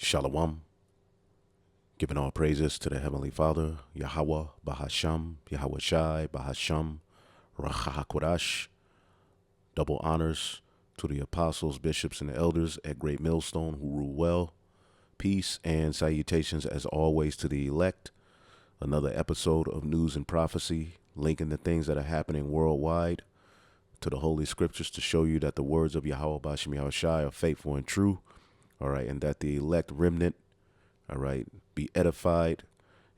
Shalom, giving all praises to the Heavenly Father, Yahweh, Bahasham, Yahweh Shai, Bahasham, Rachahakodash. Double honors to the apostles, bishops, and the elders at Great Millstone who rule well. Peace and salutations as always to the elect. Another episode of News and Prophecy, linking the things that are happening worldwide to the Holy Scriptures to show you that the words of Yahweh Bashim Yahweh Shai are faithful and true. All right, and that the elect remnant, all right, be edified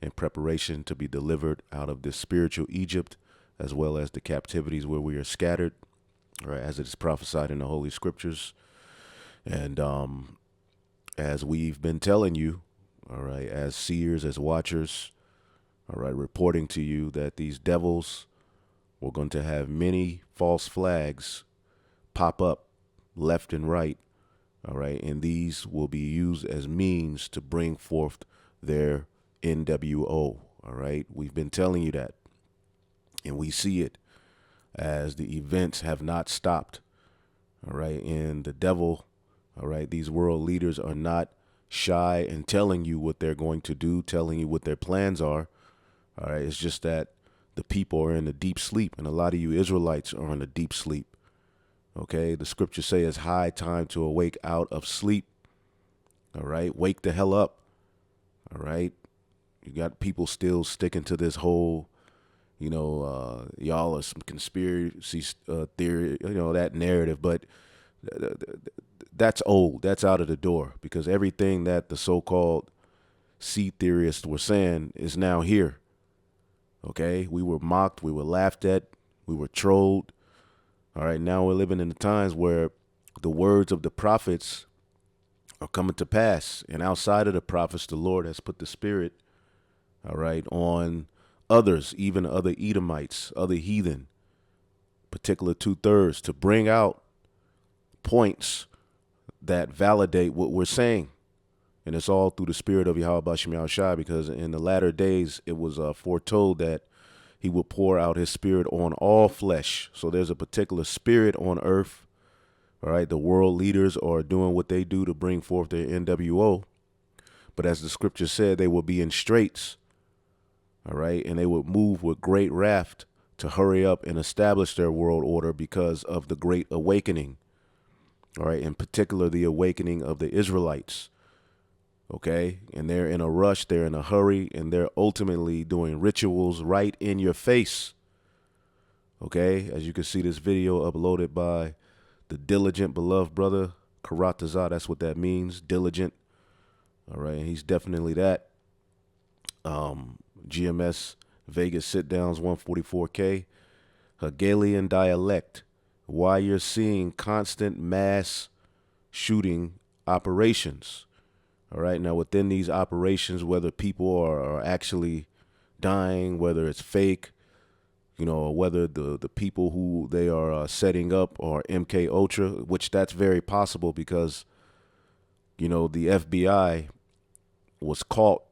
in preparation to be delivered out of this spiritual Egypt, as well as the captivities where we are scattered, all right, as it is prophesied in the Holy Scriptures. And as we've been telling you, all right, as seers, as watchers, all right, reporting to you that these devils were going to have many false flags pop up left and right. All right, and these will be used as means to bring forth their NWO. All right, we've been telling you that, and we see it as the events have not stopped. All right, and the devil, all right, these world leaders are not shy in telling you what they're going to do, telling you what their plans are. All right, it's just that the people are in a deep sleep, and a lot of you Israelites are in a deep sleep. Okay, the scriptures say it's high time to awake out of sleep. All right, wake the hell up. All right, you got people still sticking to this whole, y'all are some conspiracy theory, that narrative, but that's old. That's out of the door, because everything that the so-called sea theorists were saying is now here. Okay, we were mocked, we were laughed at, we were trolled. All right, now we're living in the times where the words of the prophets are coming to pass. And outside of the prophets, the Lord has put the Spirit, all right, on others, even other Edomites, other heathen, particular 2/3, to bring out points that validate what we're saying. And it's all through the Spirit of Yahweh Bashim Yahweh Shai, because in the latter days, it was foretold that he will pour out his Spirit on all flesh. So there's a particular spirit on earth. All right. The world leaders are doing what they do to bring forth their NWO. But as the scripture said, they will be in straits. All right. And they would move with great wrath to hurry up and establish their world order because of the great awakening. All right. In particular, the awakening of the Israelites. Okay, and they're in a rush, they're in a hurry, and they're ultimately doing rituals right in your face. Okay, as you can see, this video uploaded by the diligent, beloved brother, Karatazah, that's what that means, diligent. All right, and he's definitely that. GMS Vegas sit-downs 144K, Hegelian dialect, why you're seeing constant mass shooting operations. All right. Now, within these operations, whether people are actually dying, whether it's fake, or whether the people who they are setting up are MK Ultra, which that's very possible because, the FBI was caught,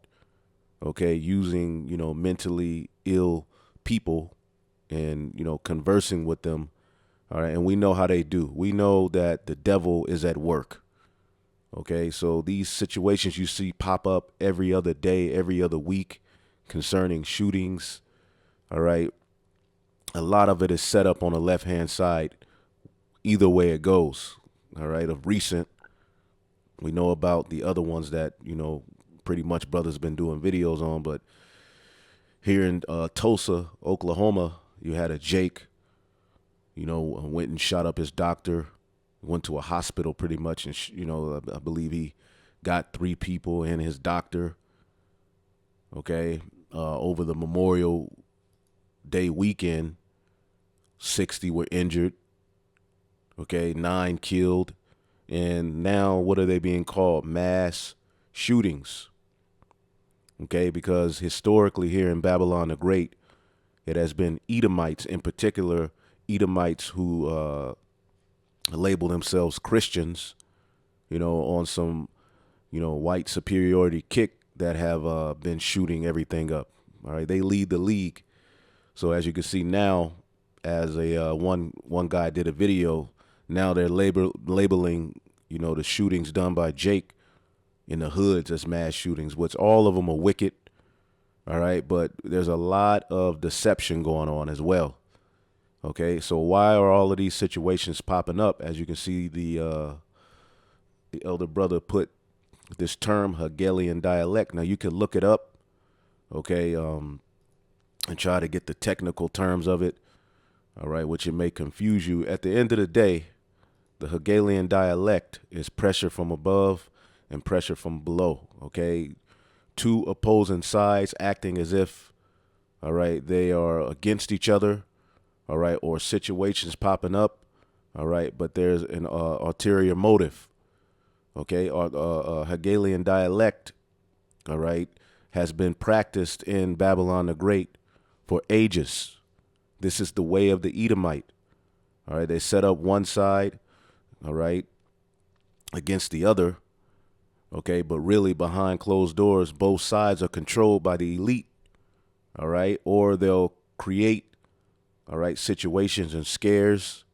okay, using, mentally ill people and, conversing with them. All right. And we know how they do. We know that the devil is at work. Okay, so these situations you see pop up every other day, every other week concerning shootings. All right. A lot of it is set up on the left-hand side, either way it goes. All right. Of recent, we know about the other ones that, pretty much brothers been doing videos on. But here in Tulsa, Oklahoma, you had a Jake, went and shot up his doctor. Went to a hospital pretty much, and I believe he got 3 people and his doctor. Okay, over the Memorial Day weekend, 60 were injured. Okay, 9 killed, and now what are they being called? Mass shootings. Okay, because historically here in Babylon the Great, it has been Edomites, in particular Edomites who label themselves Christians, on some, white superiority kick that have been shooting everything up. All right, they lead the league. So as you can see now, as a one guy did a video, now they're labeling, the shootings done by Jake In the hoods, there's mass shootings, which all of them are wicked. All right. But there's a lot of deception going on as well. Okay. So why are all of these situations popping up? As you can see, the elder brother put this term Hegelian dialect. Now you can look it up. Okay. And try to get the technical terms of it. All right. Which it may confuse you. At the end of the day, the Hegelian dialect is pressure from above and pressure from below. Okay. Two opposing sides acting as if, all right, they are against each other. All right. Or situations popping up. All right. But there's an ulterior motive. Okay. Hegelian dialect. All right. Has been practiced in Babylon the Great for ages. This is the way of the Edomite. All right. They set up one side. All right. Against the other. Okay, but really behind closed doors, both sides are controlled by the elite. All right, or they'll create, all right, situations and scares.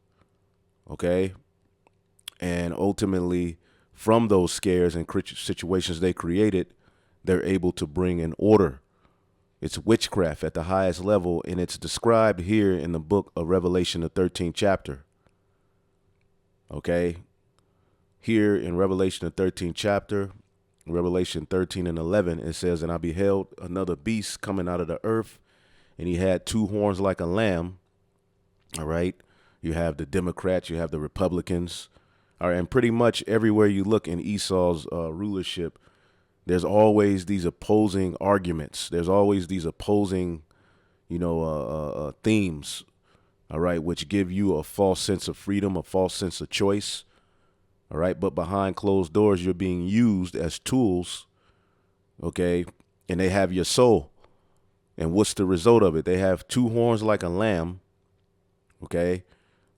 Okay, and ultimately from those scares and situations they created, they're able to bring in order. It's witchcraft at the highest level, and it's described here in the book of Revelation, the 13th chapter. Okay. Here in Revelation, the 13th chapter, Revelation 13 and 11, it says, "And I beheld another beast coming out of the earth, and he had two horns like a lamb." All right. You have the Democrats, you have the Republicans. All right. And pretty much everywhere you look in Esau's rulership, there's always these opposing arguments. There's always these opposing, themes. All right. Which give you a false sense of freedom, a false sense of choice. All right. But behind closed doors, you're being used as tools. OK. And they have your soul. And what's the result of it? They have two horns like a lamb. OK.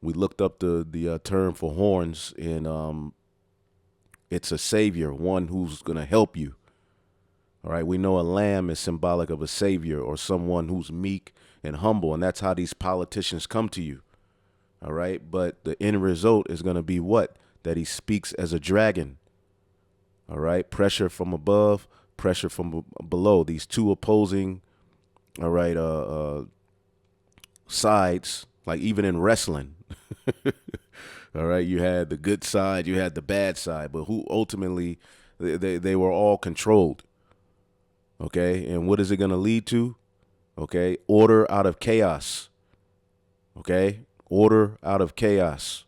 We looked up the term for horns, and it's a savior, one who's going to help you. All right. We know a lamb is symbolic of a savior or someone who's meek and humble. And that's how these politicians come to you. All right. But the end result is going to be what? That he speaks as a dragon. All right. Pressure from above, pressure from below. These two opposing, all right, sides, like even in wrestling. All right. You had the good side, you had the bad side, but who ultimately they were all controlled. Okay. And what is it going to lead to? Okay. Order out of chaos. Okay. Order out of chaos.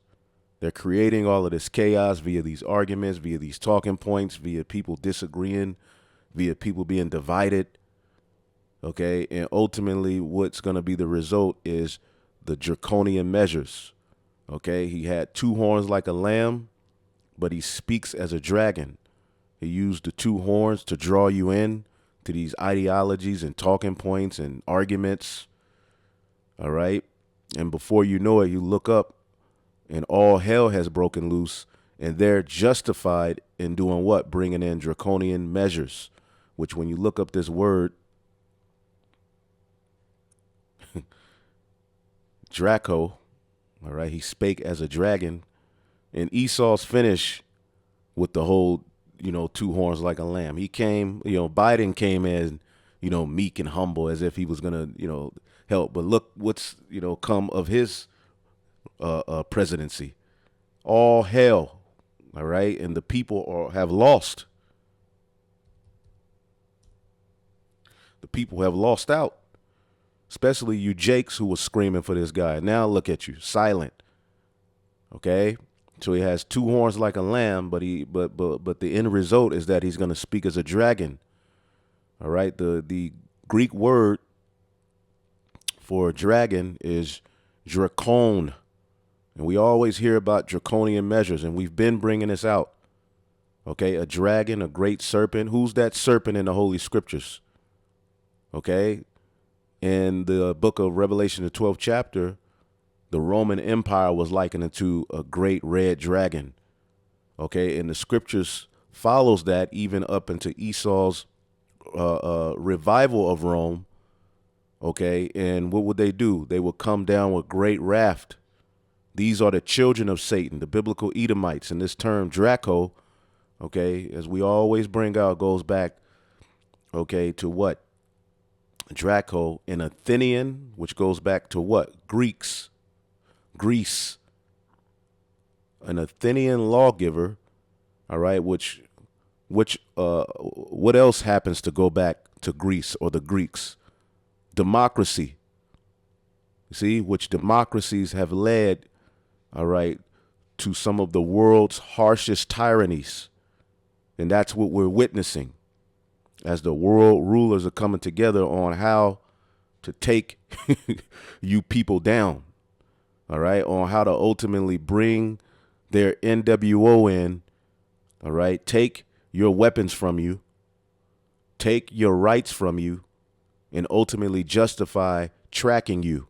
They're creating all of this chaos via these arguments, via these talking points, via people disagreeing, via people being divided. OK, and ultimately what's going to be the result is the draconian measures. OK, he had two horns like a lamb, but he speaks as a dragon. He used the two horns to draw you in to these ideologies and talking points and arguments. All right. And before you know it, you look up, and all hell has broken loose, and they're justified in doing what? Bringing in draconian measures, which when you look up this word, Draco, all right, he spake as a dragon, and Esau's finish with the whole, two horns like a lamb. He came, Biden came in, meek and humble as if he was going to, help. But look what's, come of his presidency. All hell. All right. And the people have lost. The people have lost out, especially you Jakes who was screaming for this guy. Now look at you, silent. OK, so he has two horns like a lamb, but the end result is that he's going to speak as a dragon. All right. The Greek word for dragon is dracon. And we always hear about draconian measures, and we've been bringing this out. Okay, a dragon, a great serpent. Who's that serpent in the Holy Scriptures? Okay, in the book of Revelation, the 12th chapter, the Roman Empire was likened to a great red dragon. Okay, and the Scriptures follows that even up into Esau's revival of Rome. Okay, and what would they do? They would come down with great wrath. These are the children of Satan, the biblical Edomites, and this term Draco, all okay, as we always bring out, goes back, okay, to what? Draco, an Athenian, which goes back to what? Greece. An Athenian lawgiver, all right, what else happens to go back to Greece or the Greeks? Democracy. See, which democracies have led, all right, to some of the world's harshest tyrannies. And that's what we're witnessing as the world rulers are coming together on how to take you people down, all right, on how to ultimately bring their NWO in, all right, take your weapons from you, take your rights from you, and ultimately justify tracking you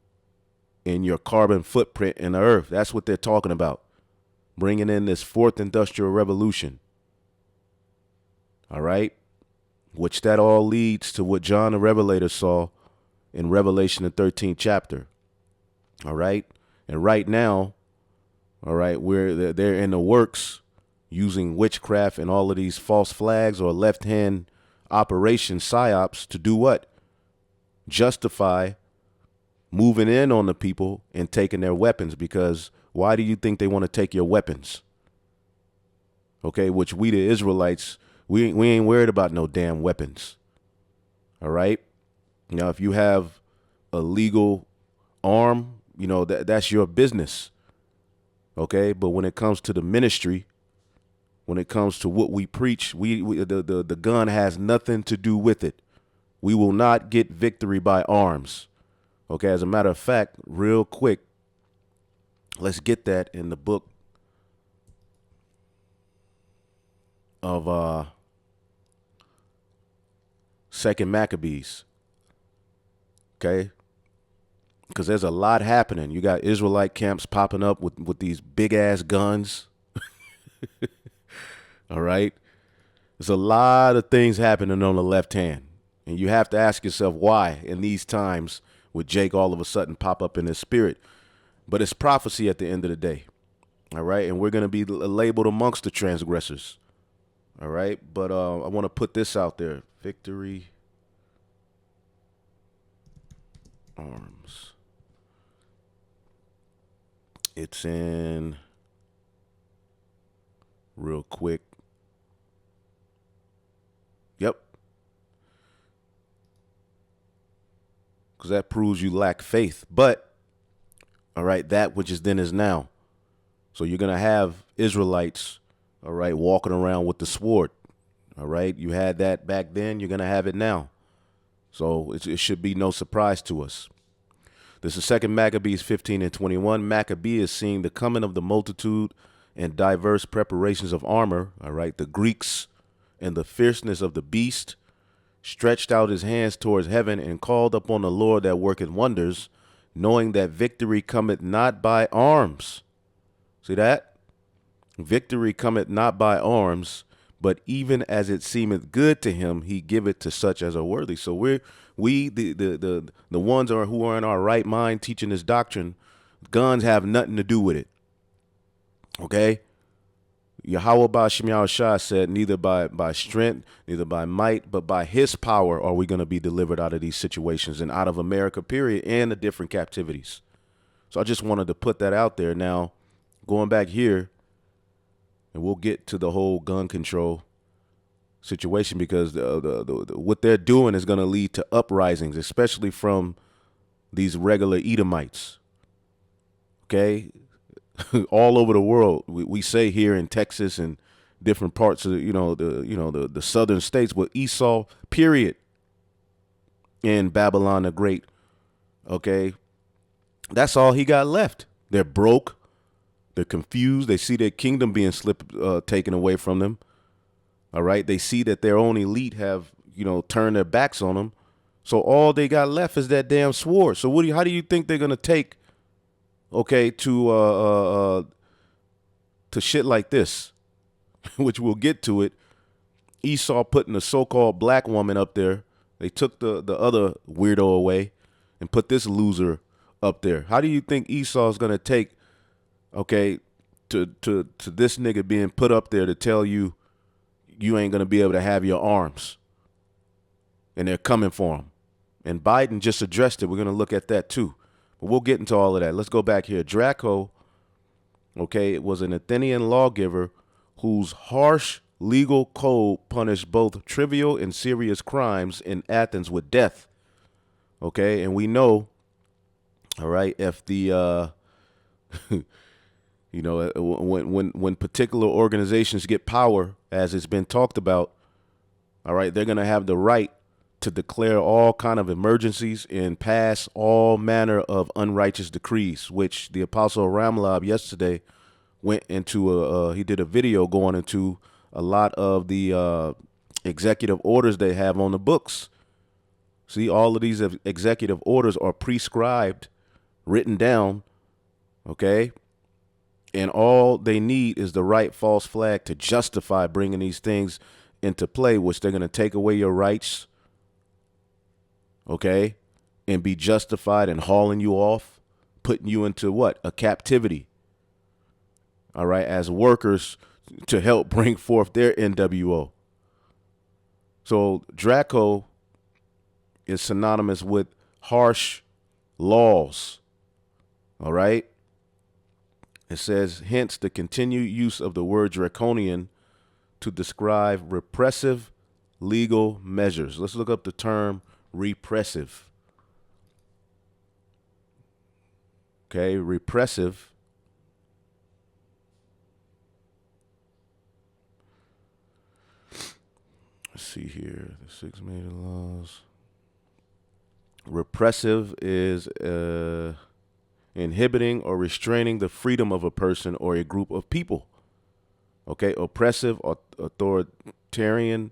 in your carbon footprint in the earth. That's what they're talking about, bringing in this fourth industrial revolution, all right, which that all leads to what John the Revelator saw in Revelation, the 13th chapter, all right? And right now, all right, they're in the works using witchcraft and all of these false flags or left-hand operation psyops to do what? Justify moving in on the people and taking their weapons. Because why do you think they want to take your weapons? Okay, which we the Israelites, we ain't worried about no damn weapons. All right? Now, if you have a legal arm, you know, that's your business. Okay, but when it comes to the ministry, when it comes to what we preach, the gun has nothing to do with it. We will not get victory by arms. Okay, as a matter of fact, real quick, let's get that in the book of Second Maccabees. Okay, because there's a lot happening. You got Israelite camps popping up with these big ass guns. All right. There's a lot of things happening on the left hand. And you have to ask yourself why in these times would Jake all of a sudden pop up in his spirit. But it's prophecy at the end of the day. All right. And we're going to be labeled amongst the transgressors. All right. But I want to put this out there. Victory arms. It's in real quick. Yep. Because that proves you lack faith. But, all right, that which is then is now. So you're going to have Israelites, all right, walking around with the sword. All right. You had that back then. You're going to have it now. So it should be no surprise to us. This is 2 Maccabees 15:21. Maccabee is seeing the coming of the multitude and diverse preparations of armor. All right. The Greeks and the fierceness of the beast stretched out his hands towards heaven and called upon the Lord that worketh wonders, knowing that victory cometh not by arms. See that? Victory cometh not by arms, but even as it seemeth good to him, he giveth to such as are worthy. So we the ones who are in our right mind teaching this doctrine, guns have nothing to do with it. Okay? Yahweh Ba'Shem Yahushua said, neither by strength, neither by might, but by his power are we going to be delivered out of these situations and out of America, period, and the different captivities. So I just wanted to put that out there. Now, going back here, and we'll get to the whole gun control situation, because what they're doing is going to lead to uprisings, especially from these regular Edomites. Okay? All over the world. We say here in Texas and different parts of the southern states, but Esau, period, in Babylon the Great. Okay, that's all he got left. They're broke. They're confused. They see their kingdom being taken away from them. All right, they see that their own elite have turned their backs on them. So all they got left is that damn sword. So how do you think they're gonna take? Okay, to shit like this, which we'll get to it. Esau putting the so-called black woman up there. They took the other weirdo away and put this loser up there. How do you think Esau's gonna take, okay, to this nigga being put up there to tell you, you ain't going to be able to have your arms. And they're coming for him. And Biden just addressed it. We're going to look at that too. But we'll get into all of that. Let's go back here. Draco, okay, it was an Athenian lawgiver whose harsh legal code punished both trivial and serious crimes in Athens with death. Okay, and we know, all right, if the you know, when particular organizations get power, as it's been talked about, all right, they're going to have the right to declare all kind of emergencies and pass all manner of unrighteous decrees, which the Apostle Ramlab yesterday went into he did a video going into a lot of the executive orders they have on the books. See, all of these executive orders are prescribed, written down, okay? And all they need is the right false flag to justify bringing these things into play, which they're going to take away your rights, okay, and be justified in hauling you off, putting you into what? A captivity, all right, as workers to help bring forth their NWO. So Draco is synonymous with harsh laws, all right? It says, hence the continued use of the word draconian to describe repressive legal measures. Let's look up the term repressive. Okay, repressive. Let's see here, the 6 major laws. Repressive is inhibiting or restraining the freedom of a person or a group of people. Okay, oppressive, authoritarian,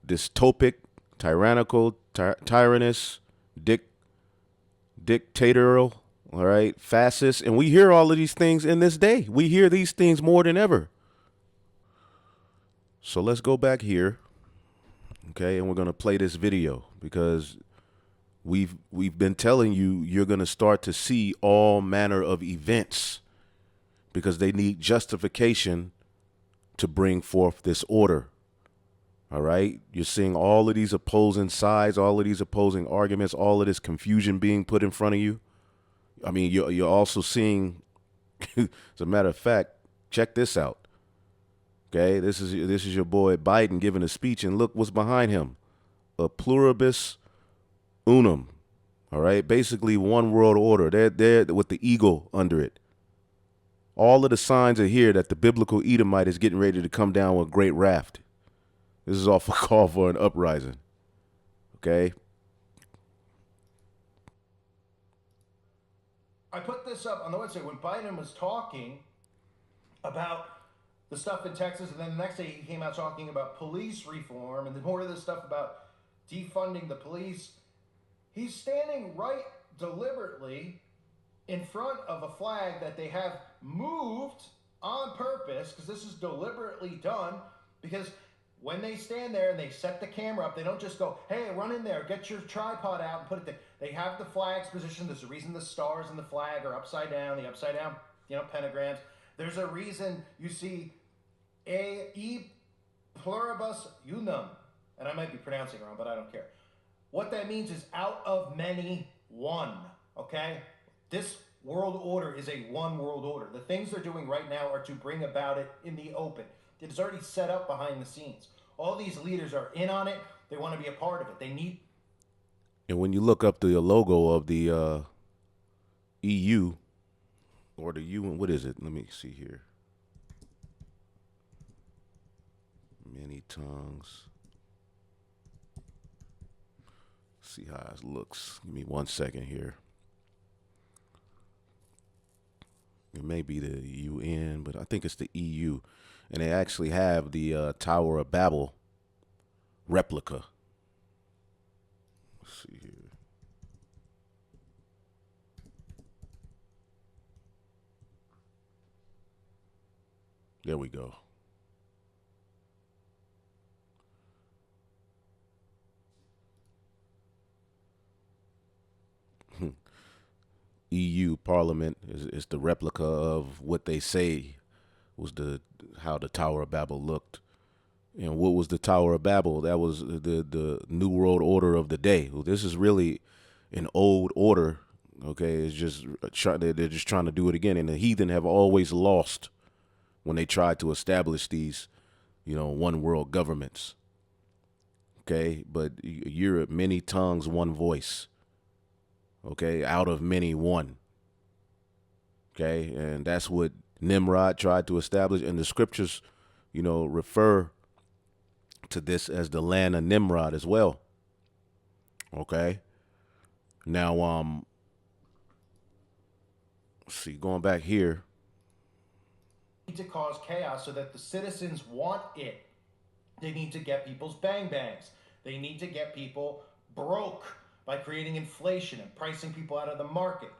dystopic, tyrannical, tyrannous, dictatorial, all right, fascist. And we hear all of these things in this day. We hear these things more than ever. So let's go back here, okay, and we're going to play this video because we've been telling you you're going to start to see all manner of events because they need justification to bring forth this order. All right. You're seeing all of these opposing sides, all of these opposing arguments, all of this confusion being put in front of you. I mean, you're also seeing, as a matter of fact, check this out. Okay. This is your boy Biden giving a speech, and look what's behind him. A pluribus unum. All right. Basically one world order. They're with the eagle under it. All of the signs are here that the biblical Edomite is getting ready to come down with great wrath. This is all for call for an uprising. Okay. I put this up on the website when Biden was talking about the stuff in Texas, and then the next day he came out talking about police reform and more of this stuff about defunding the police. He's standing right deliberately in front of a flag that they have moved on purpose, because this is deliberately done, because when they stand there and they set the camera up, they don't just go, hey, run in there, get your tripod out and put it there. They have the flags positioned. There's a reason the stars in the flag are upside down, the upside down, pentagrams. There's a reason you see e pluribus unum, and I might be pronouncing it wrong, but I don't care. What that means is out of many, one, okay? This world order is a one world order. The things they're doing right now are to bring about it in the open. It's already set up behind the scenes. All these leaders are in on it. They want to be a part of it. They need. And when you look up the logo of the EU or the UN, what is it? Let me see here. Many tongues. See how it looks. Give me 1 second here. It may be the UN, but I think it's the EU. And they actually have the Tower of Babel replica. Let's see here. There we go. EU Parliament is the replica of what they say was how the Tower of Babel looked. And what was the Tower of Babel? That was the New World Order of the day. Well, this is really an old order. Okay, it's just they're just trying to do it again. And the heathen have always lost when they tried to establish these, one world governments. Okay, but Europe, many tongues, one voice. Okay, out of many, one. Okay, and that's what Nimrod tried to establish. And the scriptures, refer to this as the land of Nimrod as well. Okay. Now, let's see, going back here. Need to cause chaos so that the citizens want it. They need to get people's bang bangs. They need to get people broke by creating inflation and pricing people out of the market.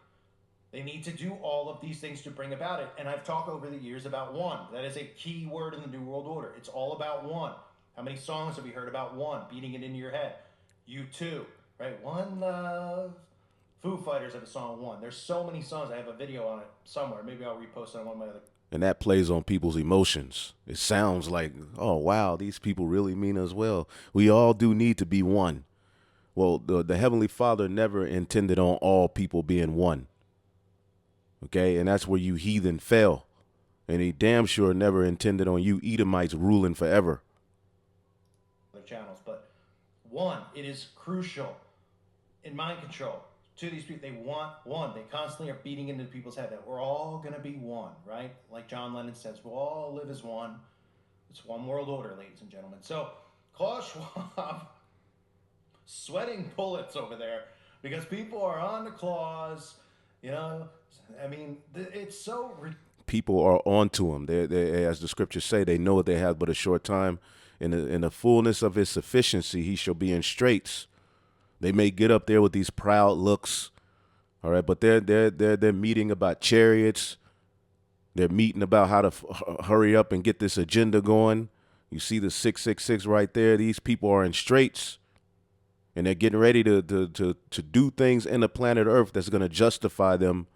They need to do all of these things to bring about it. And I've talked over the years about one. That is a key word in the New World Order. It's all about one. How many songs have we heard about one, beating it into your head? You too, right? One love. Foo Fighters have a song One. There's so many songs. I have a video on it somewhere. Maybe I'll repost it on one of my other. And that plays on people's emotions. It sounds like, oh, wow, these people really mean us well. We all do need to be one. Well, the Heavenly Father never intended on all people being one. Okay, and that's where you heathen fell. And he damn sure never intended on you Edomites ruling forever. Other channels, but one, it is crucial in mind control to these people. They want one. They constantly are beating into people's head that we're all going to be one, right? Like John Lennon says, we'll all live as one. It's one world order, ladies and gentlemen. So Klaus Schwab sweating bullets over there because people are on the claws. I mean, it's so people are onto him. They, as the scriptures say, they know they have but a short time. In the fullness of his sufficiency, he shall be in straits. They may get up there with these proud looks, all right, but they're meeting about chariots. They're meeting about how to hurry up and get this agenda going. You see the 666 right there. These people are in straits, and they're getting ready to do things in the planet Earth that's going to justify them.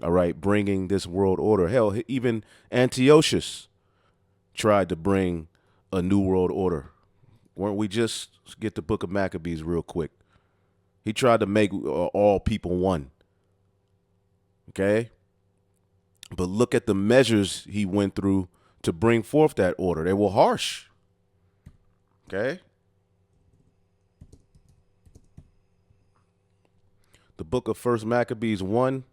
All right, bringing this world order. Hell, even Antiochus tried to bring a new world order. Weren't we just get the book of Maccabees real quick? He tried to make all people one. Okay? But look at the measures he went through to bring forth that order. They were harsh. Okay? The book of First Maccabees 1.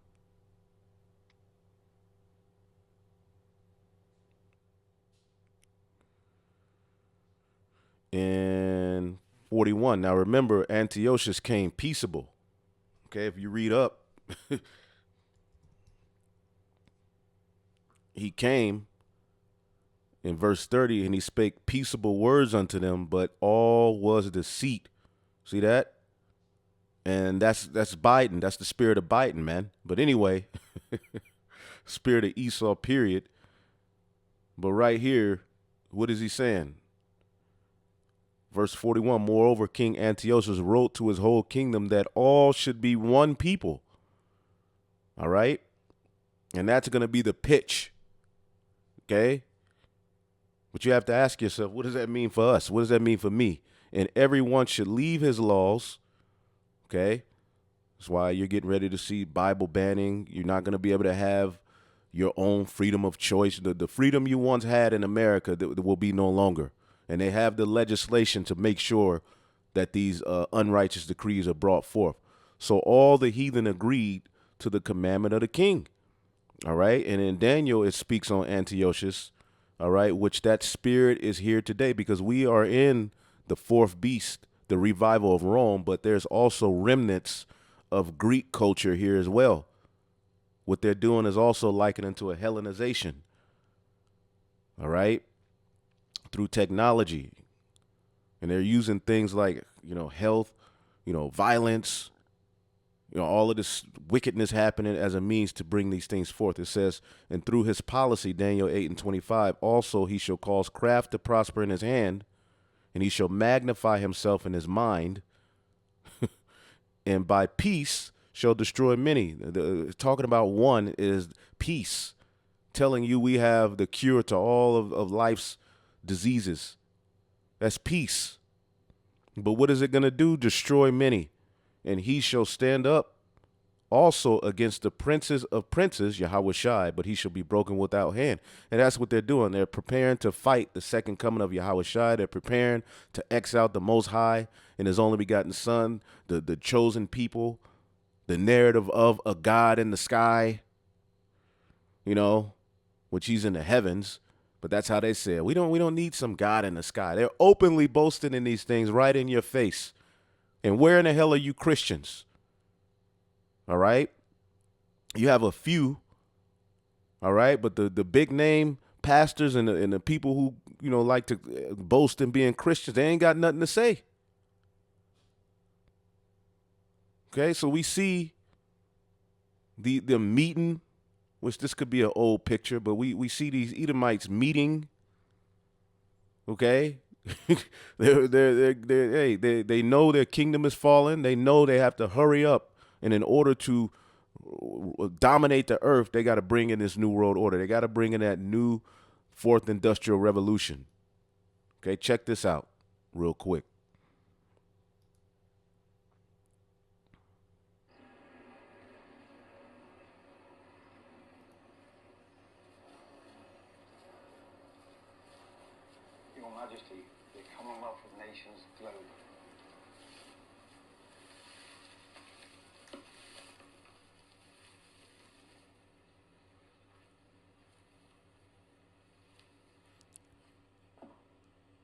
And 41. Now remember, Antiochus came peaceable. Okay, if you read up, he came in verse 30, and he spake peaceable words unto them, but all was deceit. See that? And that's Biden. That's the spirit of Biden, man. But anyway, spirit of Esau, period. But right here, what is he saying? Verse 41, moreover, King Antiochus wrote to his whole kingdom that all should be one people. All right? And that's going to be the pitch. Okay? But you have to ask yourself, what does that mean for us? What does that mean for me? And everyone should leave his laws. Okay? That's why you're getting ready to see Bible banning. You're not going to be able to have your own freedom of choice. The freedom you once had in America that will be no longer. And they have the legislation to make sure that these unrighteous decrees are brought forth. So all the heathen agreed to the commandment of the king. All right. And in Daniel, it speaks on Antiochus. All right. Which that spirit is here today because we are in the fourth beast, the revival of Rome. But there's also remnants of Greek culture here as well. What they're doing is also likening to a Hellenization. All right. Through technology, and they're using things like, health, violence, all of this wickedness happening as a means to bring these things forth. It says, and through his policy, Daniel 8:25, also he shall cause craft to prosper in his hand, and he shall magnify himself in his mind, and by peace shall destroy many. Talking about one is peace, telling you we have the cure to all of life's diseases. That's peace. But what is it going to do? Destroy many. And he shall stand up also against the princes of princes, Yahweh Shai, but he shall be broken without hand. And that's what they're doing. They're preparing to fight the second coming of Yahweh Shai. They're preparing to X out the Most High and his only begotten Son, the chosen people, the narrative of a God in the sky, which he's in the heavens. But that's how they say it. We don't need some God in the sky. They're openly boasting in these things right in your face. And where in the hell are you Christians? All right. You have a few. All right. But the big name pastors and the people who, like to boast in being Christians, they ain't got nothing to say. Okay. So we see the meeting, which this could be an old picture, but we see these Edomites meeting. Okay. They know their kingdom is falling. They know they have to hurry up. And in order to dominate the earth, they got to bring in this new world order. They got to bring in that new fourth industrial revolution. Okay, check this out real quick. Your Majesty, the Commonwealth of Nations globe.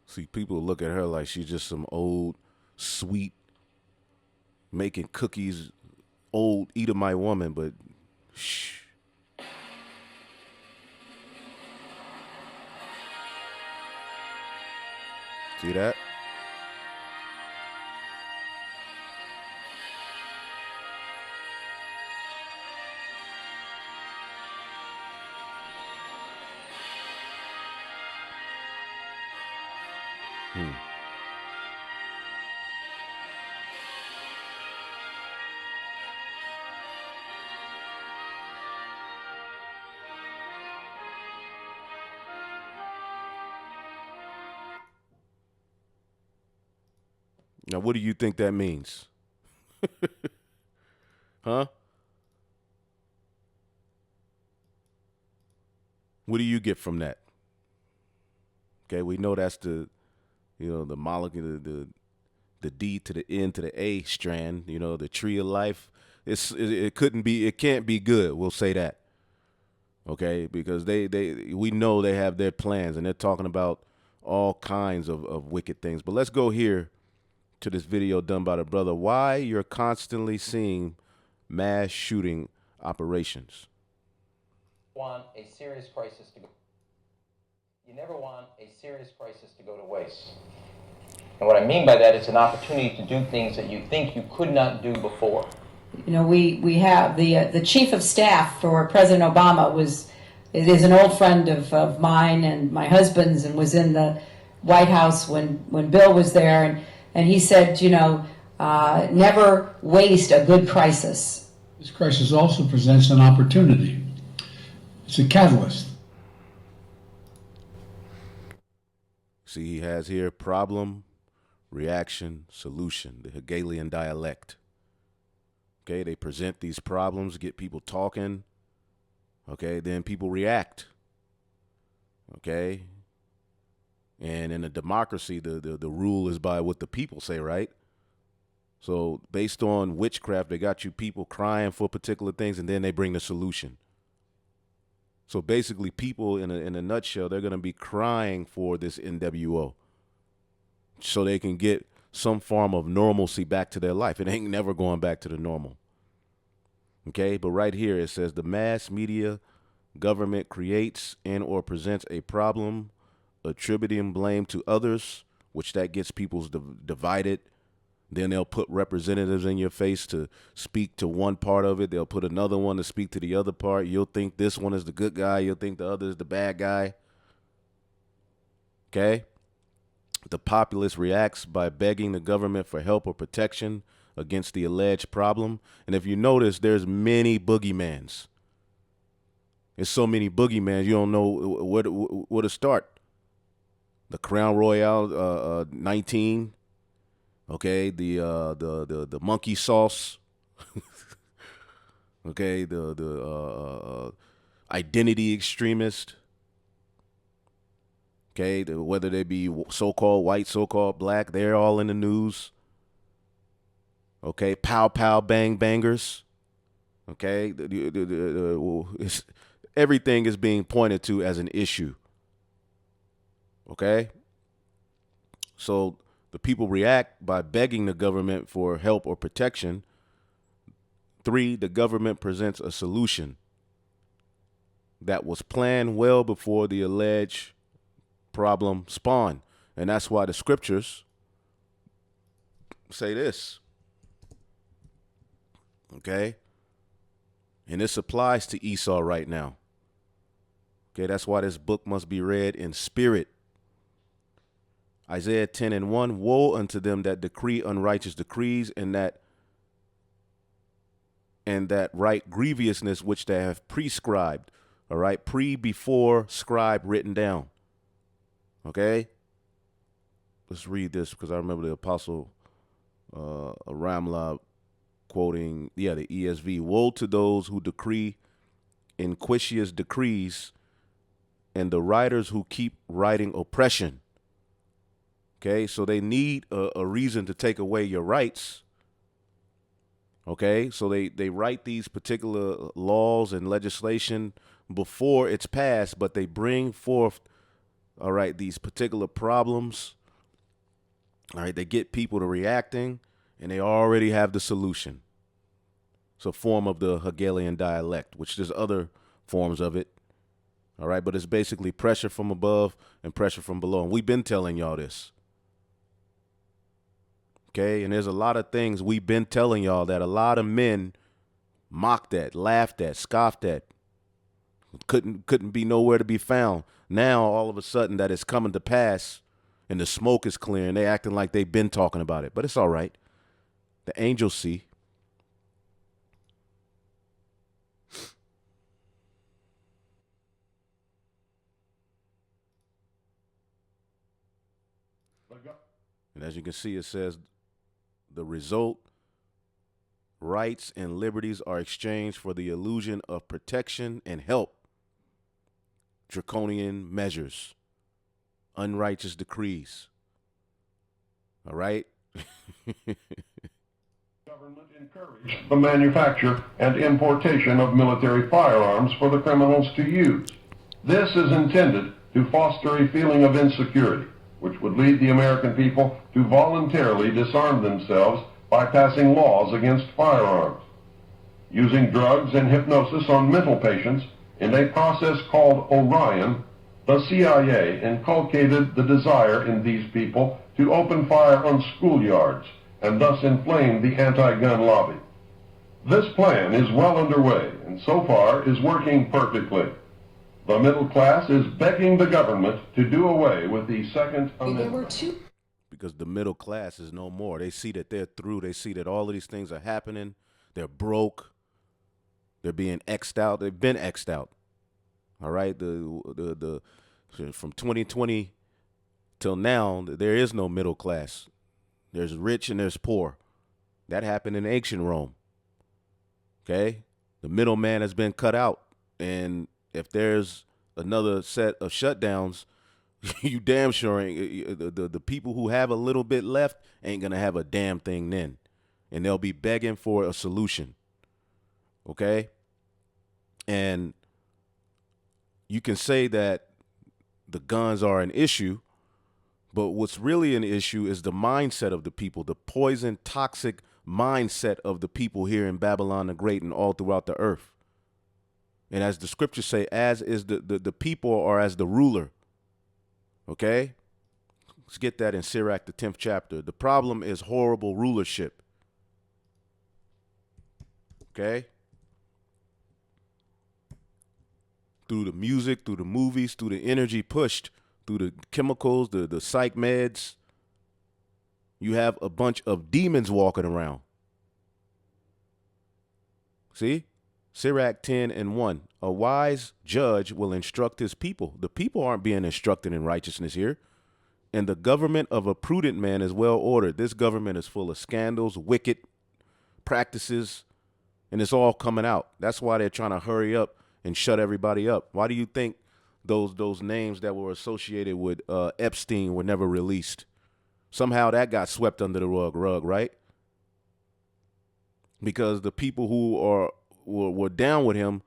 See, people look at her like she's just some old, sweet, making cookies, old Edomite woman, but shh. See that? Now, what do you think that means? Huh? What do you get from that? Okay, we know that's the molecule, the D to the N to the A strand, the tree of life. It can't be good. We'll say that. Okay, because we know they have their plans and they're talking about all kinds of wicked things. But let's go here to this video done by the brother. Why you're constantly seeing mass shooting operations. Want a serious crisis to go. You never want a serious crisis to go to waste. And what I mean by that is an opportunity to do things that you think you could not do before. We have the chief of staff for President Obama is an old friend of mine and my husband's, and was in the White House when Bill was there, and he said, never waste a good crisis. This crisis also presents an opportunity. It's a catalyst. See, he has here problem, reaction, solution, the Hegelian dialect. Okay, they present these problems, get people talking. Okay, then people react. Okay, and in a democracy, the rule is by what the people say, right? So based on witchcraft, they got you people crying for particular things, and then they bring the solution. So basically, people in a nutshell, they're going to be crying for this NWO so they can get some form of normalcy back to their life. It ain't never going back to the normal. Okay, but right here it says the mass media government creates and or presents a problem, attributing blame to others, which that gets people divided. Then they'll put representatives in your face to speak to one part of it. They'll put another one to speak to the other part. You'll think this one is the good guy. You'll think the other is the bad guy. Okay? The populace reacts by begging the government for help or protection against the alleged problem. And if you notice, there's many boogeymans. There's so many boogeymans, you don't know where to start. the Crown Royale 19. Okay, the monkey sauce. Okay, the identity extremist. Okay, whether they be so-called white, so-called black, they're all in the news. Okay, pow pow bang bangers. Okay, everything is being pointed to as an issue. Okay, so the people react by begging the government for help or protection. 3, the government presents a solution that was planned well before the alleged problem spawned. And that's why the scriptures say this. Okay? And this applies to Esau right now. Okay, that's why this book must be read in spirit. Isaiah 10:1, woe unto them that decree unrighteous decrees, and that write grievousness which they have prescribed. All right, before scribe written down. Okay, let's read this because I remember the apostle Ramla quoting, the ESV. Woe to those who decree inquisious decrees and the writers who keep writing oppression. Okay, so they need a reason to take away your rights. Okay, so they write these particular laws and legislation before it's passed, but they bring forth, all right, these particular problems. All right, they get people to reacting, and they already have the solution. It's a form of the Hegelian dialect, which there's other forms of it. All right, but it's basically pressure from above and pressure from below. And we've been telling y'all this. Okay, and there's a lot of things we've been telling y'all that a lot of men mocked at, laughed at, scoffed at, couldn't be nowhere to be found. Now, all of a sudden, that it's coming to pass and the smoke is clearing. They acting like they've been talking about it, but it's all right. The angels see. And as you can see, it says the result, rights and liberties are exchanged for the illusion of protection and help. Draconian measures, unrighteous decrees. All right? Government encouraged the manufacture and importation of military firearms for the criminals to use. This is intended to foster a feeling of insecurity, which would lead the American people to voluntarily disarm themselves by passing laws against firearms. Using drugs and hypnosis on mental patients in a process called Orion, the CIA inculcated the desire in these people to open fire on schoolyards and thus inflame the anti-gun lobby. This plan is well underway and so far is working perfectly. The middle class is begging the government to do away with the Second Amendment. Because the middle class is no more. They see that they're through. They see that all of these things are happening. They're broke. They're being X'd out. They've been X'd out. All right. The from 2020 till now, there is no middle class. There's rich and there's poor. That happened in ancient Rome. Okay. The middleman has been cut out. And if there's another set of shutdowns, you damn sure ain't, the people who have a little bit left ain't going to have a damn thing then. And they'll be begging for a solution. Okay? And you can say that the guns are an issue, but what's really an issue is the mindset of the people, the poison, toxic mindset of the people here in Babylon the Great and all throughout the earth. And as the scriptures say, as is the people or as the ruler. Okay? Let's get that in Sirach, the 10th chapter. The problem is horrible rulership. Okay? Through the music, through the movies, through the energy pushed, through the chemicals, the psych meds, you have a bunch of demons walking around. See? Sirach 10:1. A wise judge will instruct his people. The people aren't being instructed in righteousness here. And the government of a prudent man is well ordered. This government is full of scandals, wicked practices, and it's all coming out. That's why they're trying to hurry up and shut everybody up. Why do you think those names that were associated with Epstein were never released? Somehow that got swept under the rug, right? Because the people who were down with him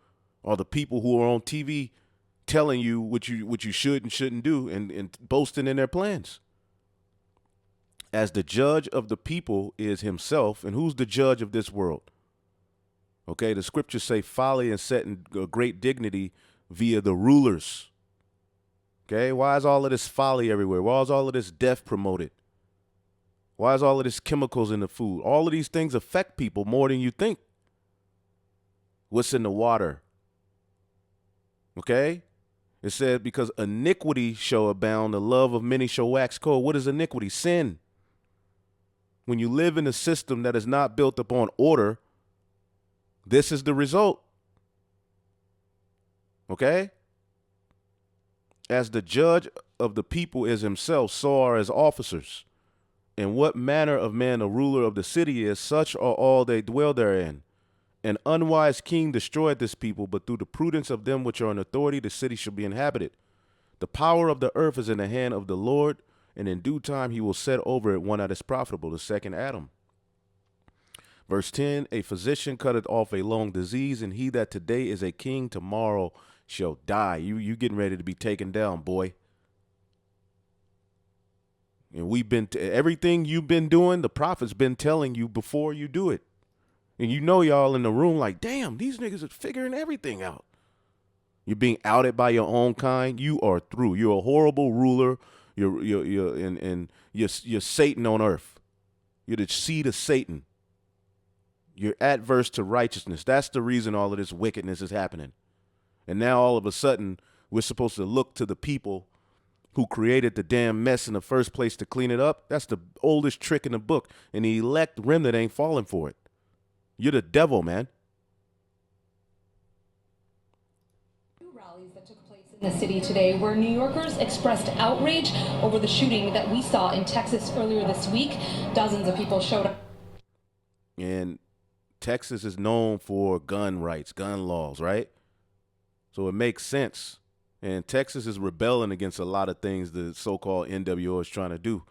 are the people who are on TV telling you what you should and shouldn't do and boasting in their plans. As the judge of the people is himself, and who's the judge of this world? Okay, the scriptures say folly and set in great dignity via the rulers. Okay, why is all of this folly everywhere? Why is all of this death promoted? Why is all of this chemicals in the food? All of these things affect people more than you think. What's in the water? Okay? It said, because iniquity shall abound, the love of many shall wax cold. What is iniquity? Sin. When you live in a system that is not built upon order, this is the result. Okay? As the judge of the people is himself, so are his officers. And what manner of man a ruler of the city is, such are all they dwell therein. An unwise king destroyed this people, but through the prudence of them which are in authority, the city shall be inhabited. The power of the earth is in the hand of the Lord, and in due time he will set over it one that is profitable, the second Adam. Verse 10, a physician cutteth off a long disease, and he that today is a king, tomorrow shall die. You getting ready to be taken down, boy. And we've been, everything you've been doing, the prophet's been telling you before you do it. And you know y'all in the room like, damn, these niggas are figuring everything out. You're being outed by your own kind. You are through. You're a horrible ruler. You're Satan on earth. You're the seed of Satan. You're adverse to righteousness. That's the reason all of this wickedness is happening. And now all of a sudden, we're supposed to look to the people who created the damn mess in the first place to clean it up. That's the oldest trick in the book. And the elect remnant ain't falling for it. You're the devil, man. Two rallies that took place in the city today where New Yorkers expressed outrage over the shooting that we saw in Texas earlier this week. Dozens of people showed up. And Texas is known for gun rights, gun laws, right? So it makes sense. And Texas is rebelling against a lot of things the so-called NWO is trying to do,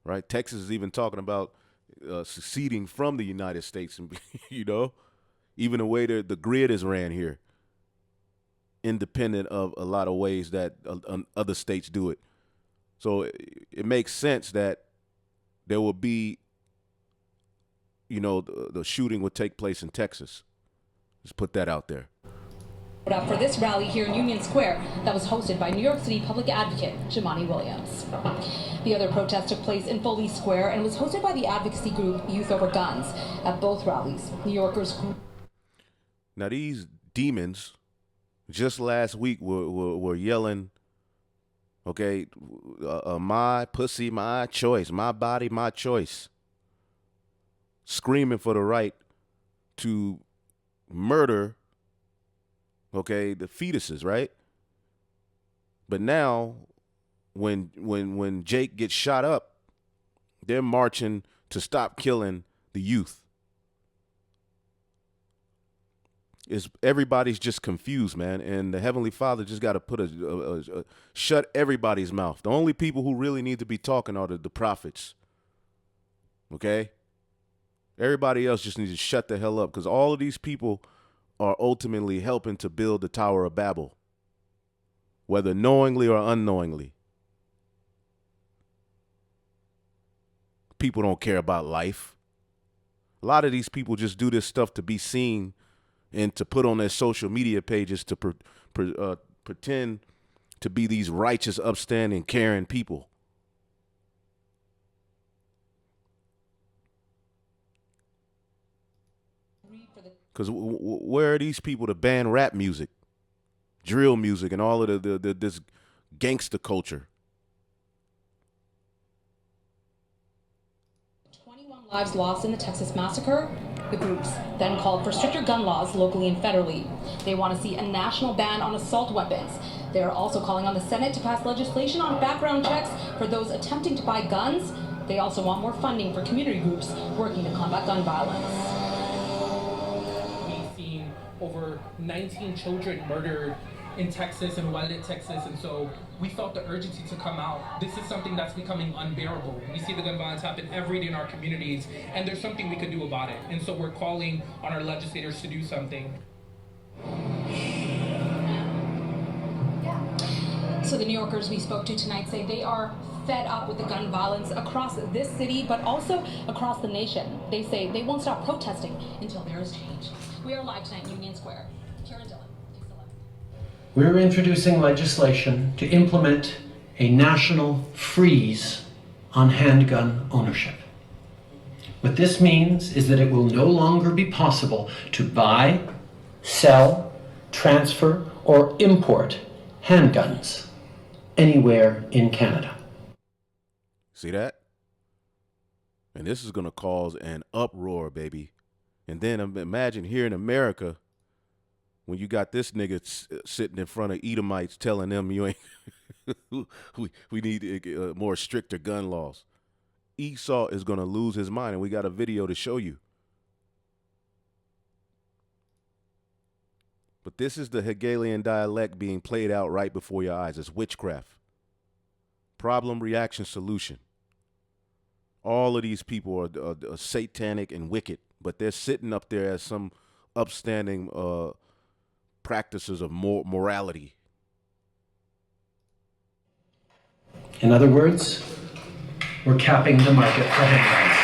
right? Texas is even talking about seceding from the United States, and even the way the grid is ran here, independent of a lot of ways that other states do it. So it makes sense that there will be, the shooting would take place in Texas. Just put that out there. Up for this rally here in Union Square that was hosted by New York City Public Advocate Jamani Williams. The other protest took place in Foley Square and was hosted by the advocacy group Youth Over Guns. At both rallies, New Yorkers. Now these demons, just last week were yelling, okay, my pussy, my choice, my body, my choice, screaming for the right to murder, okay, the fetuses, right? But now, when Jake gets shot up, they're marching to stop killing the youth. Everybody's just confused, man, and the Heavenly Father just got to put shut everybody's mouth. The only people who really need to be talking are the prophets. Okay, everybody else just needs to shut the hell up, because all of these people are ultimately helping to build the Tower of Babel, whether knowingly or unknowingly. People don't care about life. A lot of these people just do this stuff to be seen and to put on their social media pages to pretend to be these righteous, upstanding, caring people. Because where are these people to ban rap music, drill music, and all of this gangster culture? 21 lives lost in the Texas massacre. The groups then called for stricter gun laws locally and federally. They want to see a national ban on assault weapons. They are also calling on the Senate to pass legislation on background checks for those attempting to buy guns. They also want more funding for community groups working to combat gun violence. We've seen over 19 children murdered in Texas and Uvalde, Texas, and so we felt the urgency to come out. This is something that's becoming unbearable. We see the gun violence happen every day in our communities, and there's something we could do about it. And so we're calling on our legislators to do something. So the New Yorkers we spoke to tonight say they are fed up with the gun violence across this city, but also across the nation. They say they won't stop protesting until there is change. We are live tonight in Union Square. Karen Dillon. We're introducing legislation to implement a national freeze on handgun ownership. What this means is that it will no longer be possible to buy, sell, transfer, or import handguns anywhere in Canada. See that? And this is going to cause an uproar, baby. And then imagine here in America, when you got this nigga sitting in front of Edomites telling them you ain't, we need more stricter gun laws. Esau is going to lose his mind, and we got a video to show you. But this is the Hegelian dialect being played out right before your eyes. It's witchcraft. Problem, reaction, solution. All of these people are satanic and wicked, but they're sitting up there as some upstanding practices of morality. In other words, we're capping the market for handguns.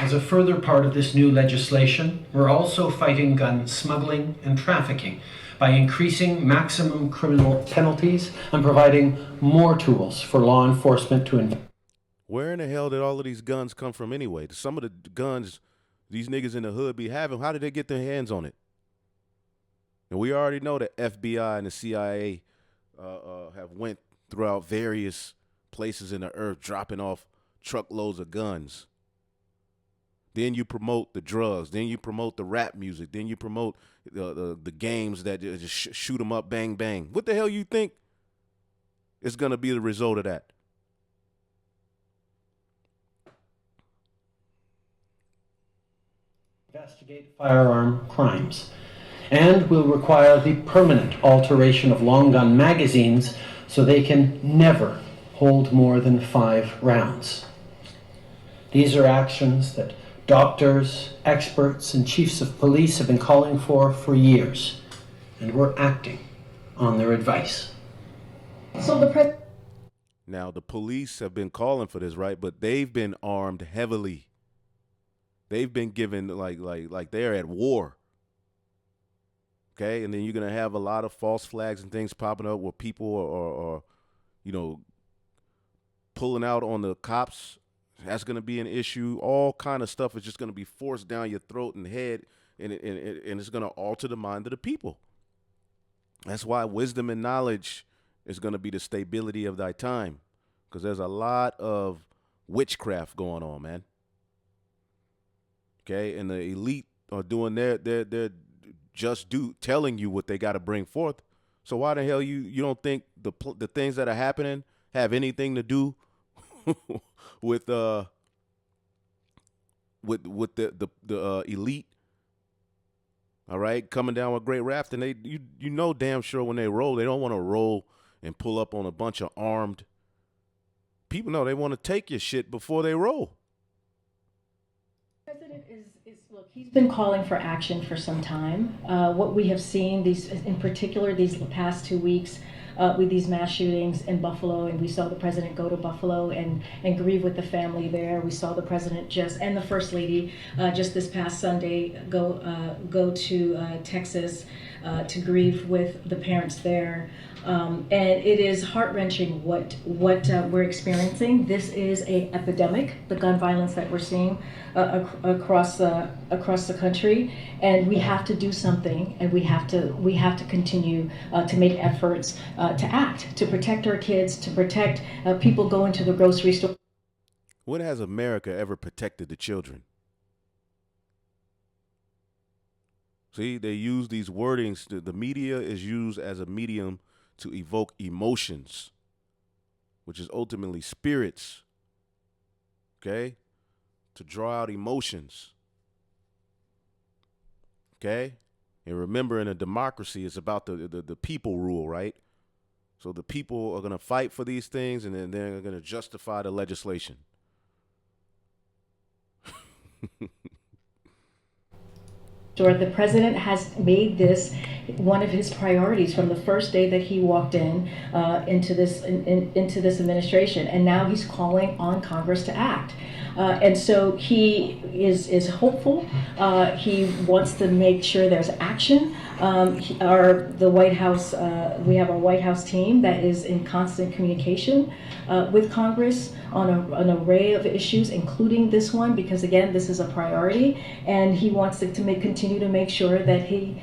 As a further part of this new legislation, we're also fighting gun smuggling and trafficking by increasing maximum criminal penalties and providing more tools for law enforcement to Where in the hell did all of these guns come from anyway? Some of the guns these niggas in the hood be having, how did they get their hands on it? And we already know the FBI and the CIA have went throughout various places in the earth dropping off truckloads of guns. Then you promote the drugs. Then you promote the rap music. Then you promote the games that just shoot them up, bang, bang. What the hell you think is going to be the result of that? investigate firearm crimes, and will require the permanent alteration of long gun magazines so they can never hold more than 5 rounds. These are actions that doctors, experts, and chiefs of police have been calling for years, and we're acting on their advice. So Now, the police have been calling for this, right? But they've been armed heavily. They've been given like they're at war. Okay, and then you're gonna have a lot of false flags and things popping up where people are pulling out on the cops. That's gonna be an issue. All kind of stuff is just gonna be forced down your throat and head, and it's gonna alter the mind of the people. That's why wisdom and knowledge is gonna be the stability of thy time, because there's a lot of witchcraft going on, man. Okay, and the elite are doing their telling you what they got to bring forth. So why the hell you don't think the things that are happening have anything to do with the elite? All right, coming down with great raft, and you know damn sure when they roll, they don't want to roll and pull up on a bunch of armed people. No, they want to take your shit before they roll. President look, he's been calling for action for some time. What we have seen, in particular these past 2 weeks, with these mass shootings in Buffalo, and we saw the president go to Buffalo and grieve with the family there. We saw the president and the first lady just this past Sunday go to Texas to grieve with the parents there. And it is heart-wrenching what we're experiencing. This is an epidemic, the gun violence that we're seeing across the country, and we have to do something, and we have to continue to make efforts to act, to protect our kids, to protect people going to the grocery store. When has America ever protected the children? See, they use these wordings. The media is used as a medium to evoke emotions, which is ultimately spirits, okay? To draw out emotions, okay? And remember, in a democracy, it's about the people rule, right? So the people are going to fight for these things, and then they're going to justify the legislation. The president has made this one of his priorities from the first day that he walked into this administration, and now he's calling on Congress to act. And so he is hopeful. He wants to make sure there's action. The White House, we have a White House team that is in constant communication with Congress on an array of issues, including this one, because again, this is a priority, and he wants to continue to make sure that he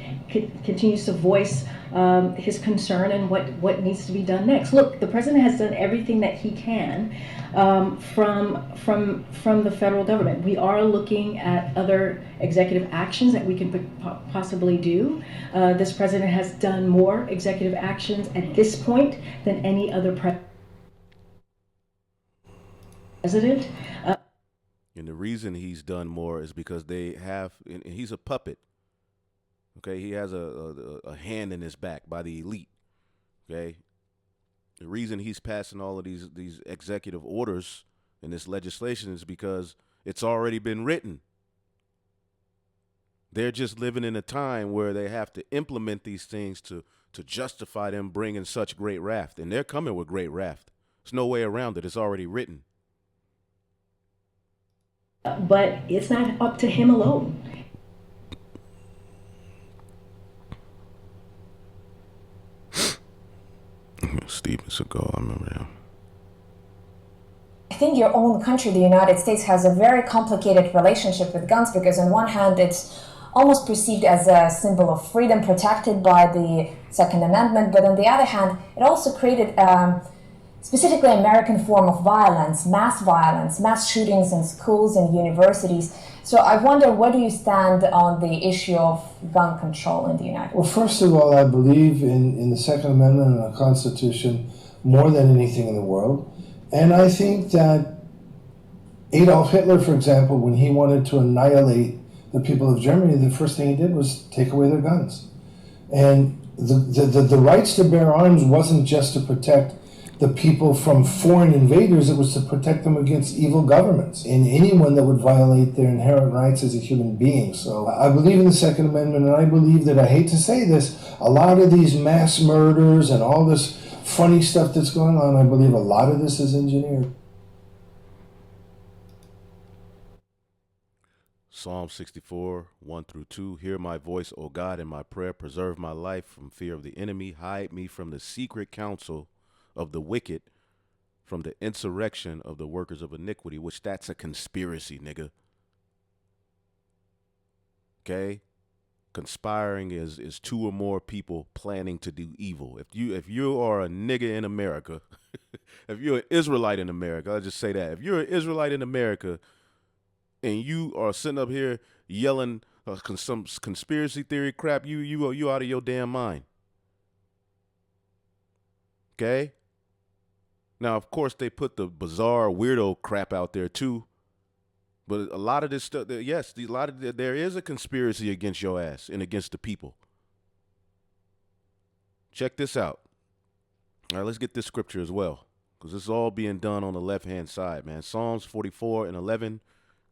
continues to voice his concern and what needs to be done next. Look, the president has done everything that he can from the federal government. We are looking at other executive actions that we can possibly do. This president has done more executive actions at this point than any other president. And the reason he's done more is because they have, and he's a puppet. Okay, he has a hand in his back by the elite. Okay, the reason he's passing all of these executive orders and this legislation is because it's already been written. They're just living in a time where they have to implement these things to justify them bringing such great wrath, and they're coming with great wrath. There's no way around it. It's already written. But it's not up to him alone. Steven Seagal, I remember him. I think your own country, the United States, has a very complicated relationship with guns because on one hand it's almost perceived as a symbol of freedom protected by the Second Amendment, but on the other hand it also created specifically American form of violence, mass shootings in schools and universities. So I wonder, where do you stand on the issue of gun control in the United States? Well, first of all, I believe in the Second Amendment and the Constitution more than anything in the world. And I think that Adolf Hitler, for example, when he wanted to annihilate the people of Germany, the first thing he did was take away their guns. And the rights to bear arms wasn't just to protect the people from foreign invaders, it was to protect them against evil governments and anyone that would violate their inherent rights as a human being. So I believe in the Second Amendment, and I believe that, I hate to say this, a lot of these mass murders and all this funny stuff that's going on, I believe a lot of this is engineered. Psalm 64, 1-2. Hear my voice, O God, in my prayer. Preserve my life from fear of the enemy. Hide me from the secret counsel of the wicked, from the insurrection of the workers of iniquity, which that's a conspiracy, nigga. Okay? Conspiring is two or more people planning to do evil. If you are a nigga in America, if you're an Israelite in America, I'll just say that. If you're an Israelite in America and you are sitting up here yelling some conspiracy theory crap, you out of your damn mind. Okay? Now, of course, they put the bizarre weirdo crap out there too, but a lot of this stuff, yes, there is a conspiracy against your ass and against the people. Check this out. All right, let's get this scripture as well, because this is all being done on the left-hand side, man. Psalms 44:11,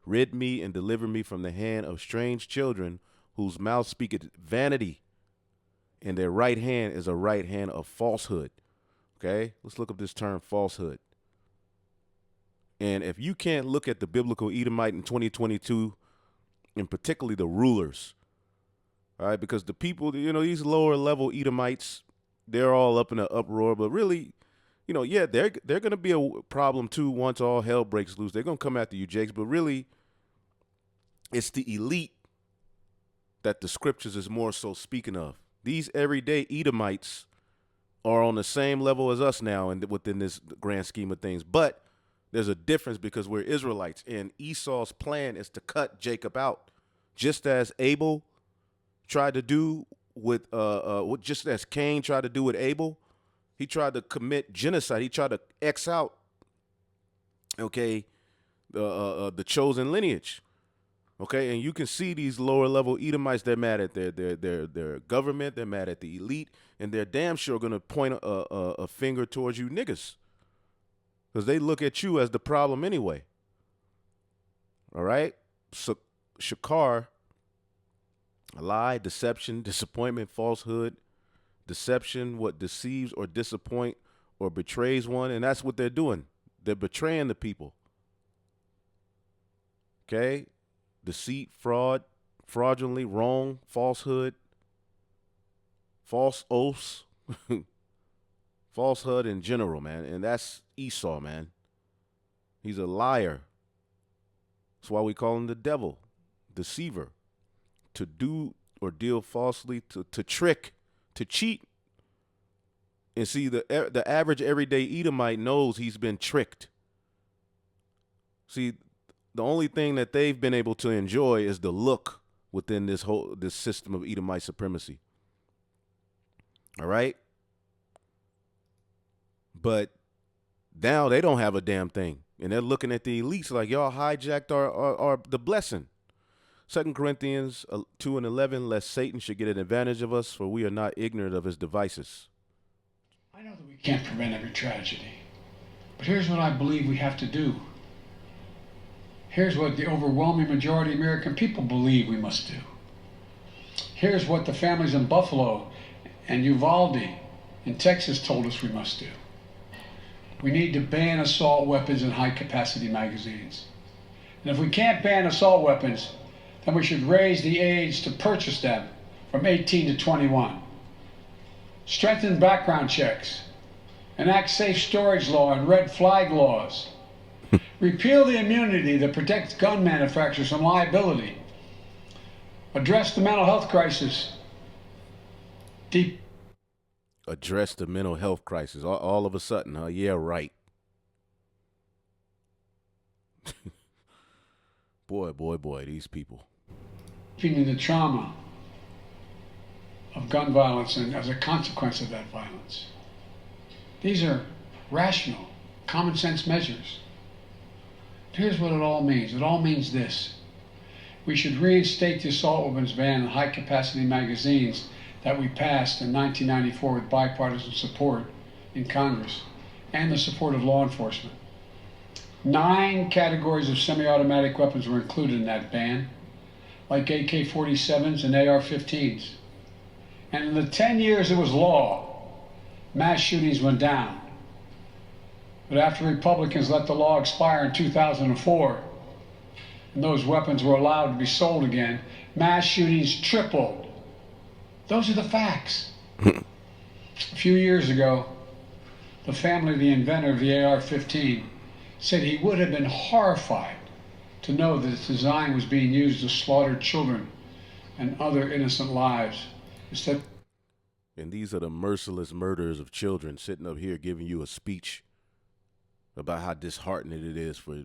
rid me and deliver me from the hand of strange children, whose mouth speaketh vanity, and their right hand is a right hand of falsehood. Okay, let's look up this term, falsehood. And if you can't look at the biblical Edomite in 2022, and particularly the rulers, all right, because the people, these lower level Edomites, they're all up in an uproar, but really, yeah, they're going to be a problem too once all hell breaks loose. They're going to come after you, Jakes, but really, it's the elite that the scriptures is more so speaking of. These everyday Edomites are on the same level as us now and within this grand scheme of things. But there's a difference because we're Israelites, and Esau's plan is to cut Jacob out, just as Abel tried to do with what just as Cain tried to do with Abel. He tried to commit genocide. He tried to X out, okay, the chosen lineage. Okay, and you can see these lower level Edomites. They're mad at their government. They're mad at the elite, and they're damn sure gonna point a finger towards you niggas, because they look at you as the problem anyway. All right, so Shakar, a lie, deception, disappointment, falsehood, deception, what deceives or disappoint or betrays one, and that's what they're doing. They're betraying the people. Okay. Deceit, fraud, fraudulently, wrong, falsehood, false oaths, falsehood in general, man. And that's Esau, man. He's a liar. That's why we call him the devil, deceiver, to do or deal falsely, to trick, to cheat. And see, the average everyday Edomite knows he's been tricked. See, the only thing that they've been able to enjoy is the look within this system of Edomite supremacy. All right? But now they don't have a damn thing. And they're looking at the elites like, y'all hijacked our the blessing. 2 Corinthians 2:11, lest Satan should get an advantage of us, for we are not ignorant of his devices. I know that we can't prevent every tragedy, but here's what I believe we have to do. Here's what the overwhelming majority of American people believe we must do. Here's what the families in Buffalo and Uvalde in Texas told us we must do. We need to ban assault weapons and high-capacity magazines. And if we can't ban assault weapons, then we should raise the age to purchase them from 18 to 21. Strengthen background checks. Enact safe storage law and red flag laws. Repeal the immunity that protects gun manufacturers from liability. Address the mental health crisis. Address the mental health crisis. All of a sudden, huh? Yeah, right. boy, these people. Feeling the trauma of gun violence and as a consequence of that violence. These are rational, common sense measures. Here's what it all means. It all means this. We should reinstate the assault weapons ban and high-capacity magazines that we passed in 1994 with bipartisan support in Congress and the support of law enforcement. 9 categories of semi-automatic weapons were included in that ban, like AK-47s and AR-15s. And in the 10 years it was law, mass shootings went down. But after Republicans let the law expire in 2004, and those weapons were allowed to be sold again, mass shootings tripled. Those are the facts. A few years ago, the family of the inventor of the AR-15 said he would have been horrified to know that its design was being used to slaughter children and other innocent lives. And these are the merciless murderers of children sitting up here giving you a speech about how disheartening it is for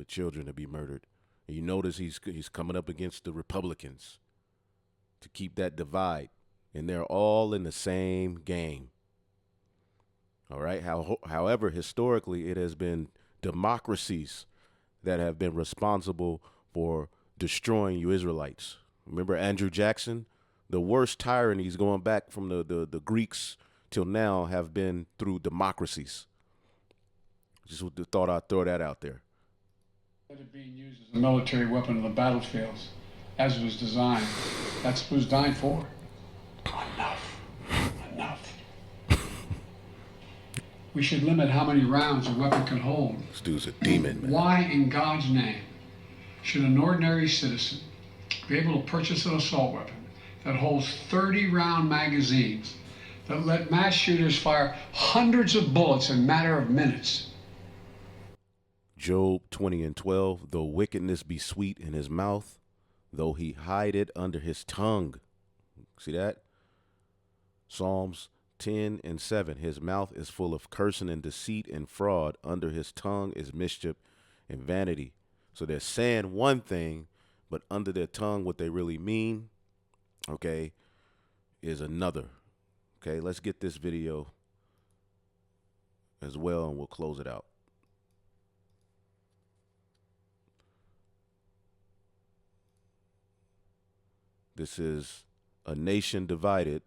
children to be murdered. And you notice he's coming up against the Republicans to keep that divide. And they're all in the same game. All right. However, historically, it has been democracies that have been responsible for destroying you Israelites. Remember Andrew Jackson? The worst tyrannies going back from the Greeks till now have been through democracies. Just thought I'd throw that out there. It being used as a military weapon on the battlefields, as it was designed. That's what it was designed for. Enough. We should limit how many rounds a weapon can hold. This dude's a demon, man. Why in God's name should an ordinary citizen be able to purchase an assault weapon that holds 30-round magazines that let mass shooters fire hundreds of bullets in a matter of minutes? Job 20:12, though wickedness be sweet in his mouth, though he hide it under his tongue. See that? Psalms 10:7, his mouth is full of cursing and deceit and fraud. Under his tongue is mischief and vanity. So they're saying one thing, but under their tongue what they really mean okay, is another. Okay, let's get this video as well, and we'll close it out. This is A Nation Divided,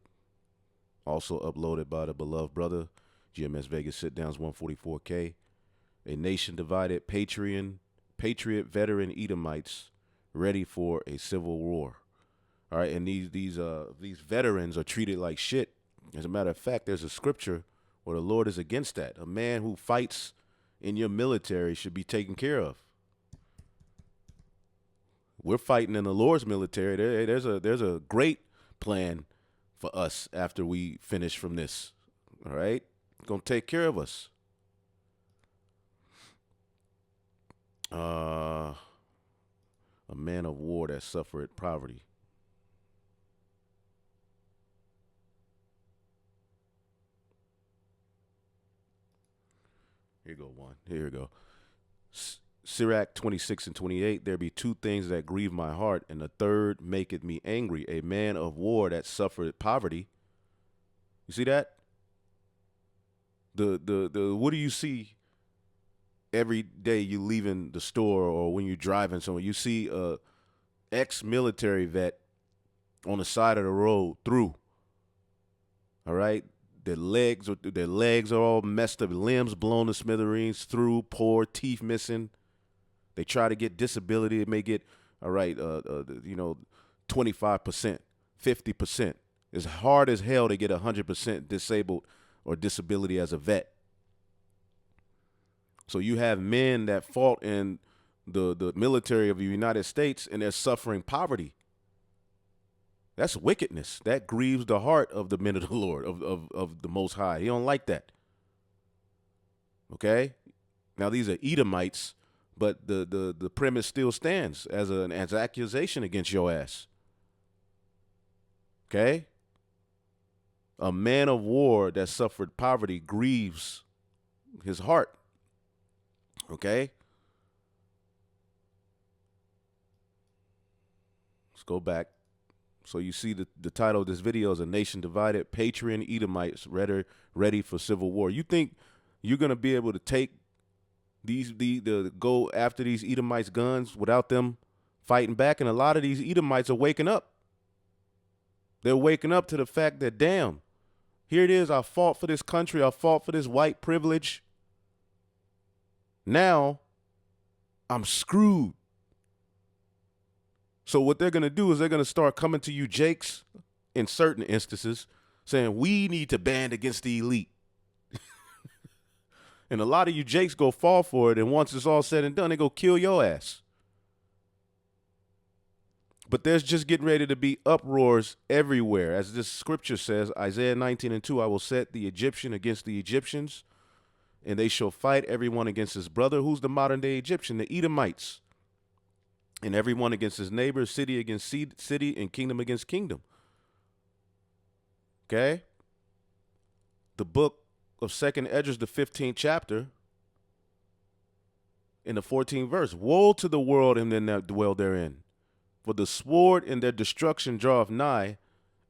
also uploaded by the beloved brother, GMS Vegas Sit Downs 144K. A Nation Divided, Patriot veteran Edomites ready for a civil war. All right, and these veterans are treated like shit. As a matter of fact, there's a scripture where the Lord is against that. A man who fights in your military should be taken care of. We're fighting in the Lord's military. There's a great plan for us after we finish from this. All right, gonna take care of us. A man of war that suffered poverty. Here you go, one. Here you go. Sirach 26 and 28, there be two things that grieve my heart, and the third maketh me angry. A man of war that suffered poverty. You see that? What do you see every day you leaving the store or when you're driving somewhere? You see a ex-military vet on the side of the road through. All right? Their legs are all messed up, limbs blown to smithereens, through, poor, teeth missing. They try to get disability. They may get, 25%, 50%. It's hard as hell to get 100% disabled or disability as a vet. So you have men that fought in the military of the United States and they're suffering poverty. That's wickedness. That grieves the heart of the men of the Lord, of the Most High. He don't like that. Okay? Now, these are Edomites, but the premise still stands as an accusation against your ass. Okay? A man of war that suffered poverty grieves his heart. Okay? Let's go back. So you see the title of this video is A Nation Divided, Patriot Edomites ready for civil war. You think you're going to be able to take go after these Edomites' guns without them fighting back? And a lot of these Edomites are waking up. They're waking up to the fact that, damn, here it is. I fought for this country. I fought for this white privilege. Now I'm screwed. So what they're going to do is they're going to start coming to you, Jakes, in certain instances, saying we need to band against the elite. And a lot of you Jakes go fall for it, and once it's all said and done, they go kill your ass. But there's just getting ready to be uproars everywhere. As this scripture says, Isaiah 19 and 2, I will set the Egyptian against the Egyptians, and they shall fight everyone against his brother. Who's the modern day Egyptian? The Edomites. And everyone against his neighbor, city against city, and kingdom against kingdom. Okay? The book of 2nd Esdras, the 15th chapter, in the 14th verse. Woe to the world and them that dwell therein. For the sword and their destruction draweth nigh,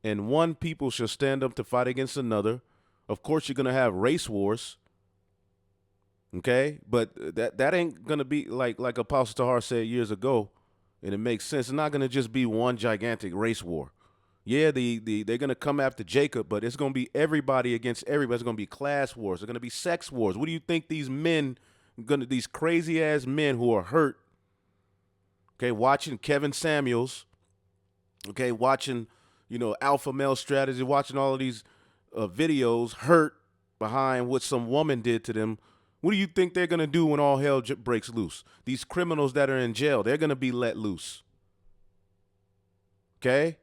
and one people shall stand up to fight against another. Of course, you're going to have race wars. Okay? But that ain't going to be like Apostle Tahar said years ago. And it makes sense. It's not going to just be one gigantic race war. Yeah, they're going to come after Jacob, but it's going to be everybody against everybody. It's going to be class wars. It's going to be sex wars. What do you think these crazy ass men who are hurt, okay, watching Kevin Samuels, okay, watching, Alpha Male Strategy, watching all of these videos, hurt behind what some woman did to them. What do you think they're going to do when all hell breaks loose? These criminals that are in jail, they're going to be let loose. Okay?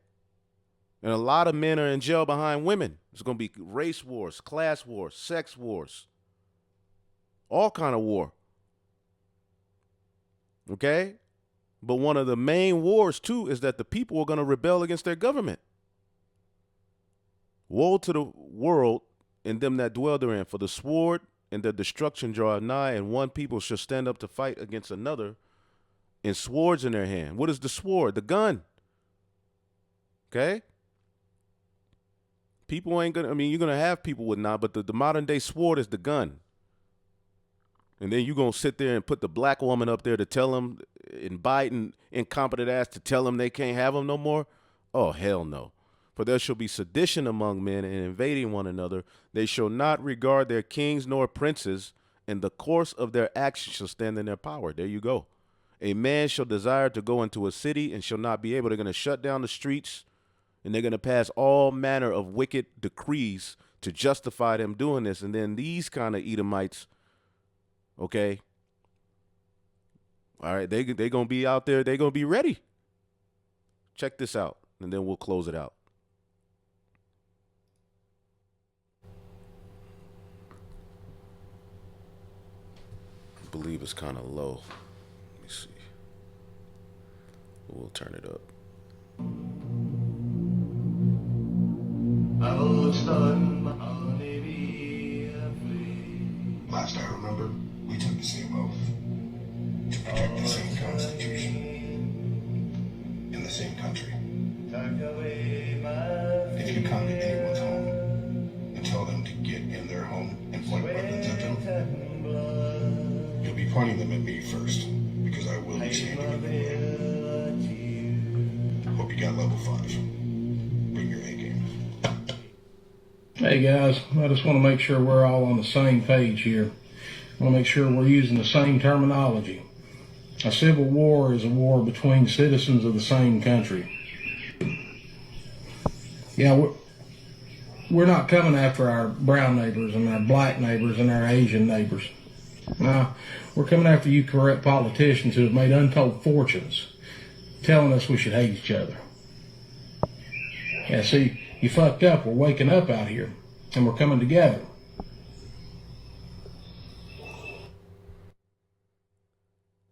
And a lot of men are in jail behind women. It's going to be race wars, class wars, sex wars, all kind of war. Okay? But one of the main wars, too, is that the people are going to rebel against their government. Woe to the world and them that dwell therein, for the sword and their destruction draw nigh, and one people shall stand up to fight against another, and swords in their hand. What is the sword? The gun. Okay? People ain't gonna. I mean, you're gonna have people with not, but the modern day sword is the gun. And then you gonna sit there and put the black woman up there to tell them, and Biden incompetent ass to tell them they can't have them no more? Oh, hell no. For there shall be sedition among men and invading one another. They shall not regard their kings nor princes, and the course of their actions shall stand in their power. There you go. A man shall desire to go into a city and shall not be able. They're going to shut down the streets, and they're going to pass all manner of wicked decrees to justify them doing this. And then these kind of Edomites, okay, all right, they're going to be out there. They're going to be ready. Check this out, and then we'll close it out. I believe it's kind of low. Let me see. We'll turn it up. Last I remember, we took the same oath to protect the same constitution in the same country. If you come to anyone's home and tell them to get in their home and point weapons at them, you'll be pointing them at me first, because I will be standing in the room. Hope you got level 5. Bring your A game. Hey guys, I just want to make sure we're all on the same page here. I want to make sure we're using the same terminology. A civil war is a war between citizens of the same country. Yeah, we're not coming after our brown neighbors and our black neighbors and our Asian neighbors. No, we're coming after you corrupt politicians who have made untold fortunes telling us we should hate each other. Yeah, see, you fucked up. We're waking up out here, and we're coming together.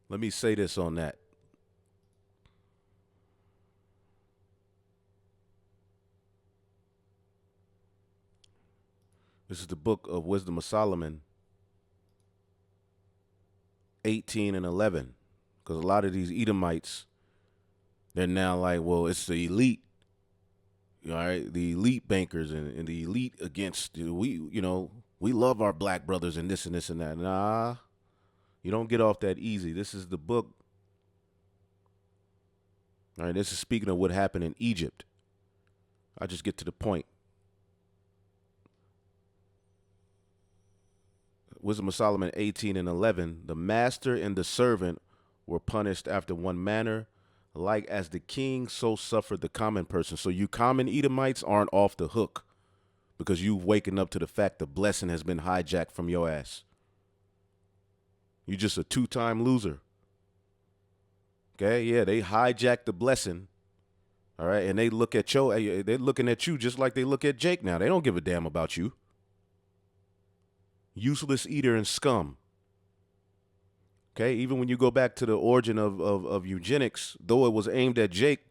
Let me say this on that. This is the book of Wisdom of Solomon, 18 and 11. Because a lot of these Edomites, they're now like, well, it's the elite. All right, the elite bankers and the elite against, we love our black brothers and this and this and that. Nah, you don't get off that easy. This is the book. All right, this is speaking of what happened in Egypt. I'll just get to the point. Wisdom of Solomon 18 and 11. The master and the servant were punished after one manner. Like as the king, so suffered the common person. So you common Edomites aren't off the hook because you've waken up to the fact the blessing has been hijacked from your ass. You're just a 2-time loser. Okay, yeah, they hijacked the blessing. All right, and they look at they're looking at you just like they look at Jake now. They don't give a damn about you. Useless eater and scum. Okay, even when you go back to the origin of eugenics, though it was aimed at Jake,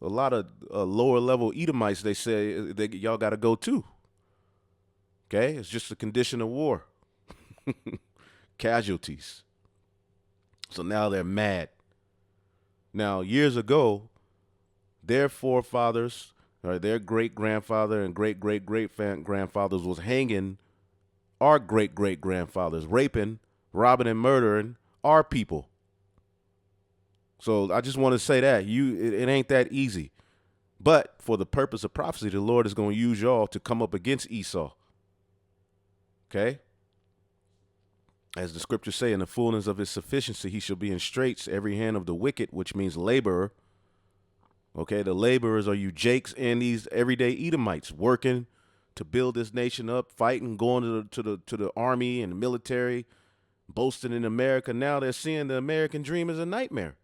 a lot of lower level Edomites, they say y'all got to go too. Okay, it's just a condition of war. Casualties. So now they're mad. Now, years ago, their forefathers, or their great-grandfather and great-great-great-grandfathers was hanging our great-great-grandfathers, raping, robbing, and murdering our people. So I just want to say that it ain't that easy. But for the purpose of prophecy, the Lord is going to use y'all to come up against Esau. Okay? As the scriptures say, in the fullness of his sufficiency, he shall be in straits, every hand of the wicked, which means laborer. Okay, the laborers are you Jakes and these everyday Edomites working to build this nation up, fighting, going to the army and the military, boasting in America. Now they're seeing the American dream as a nightmare.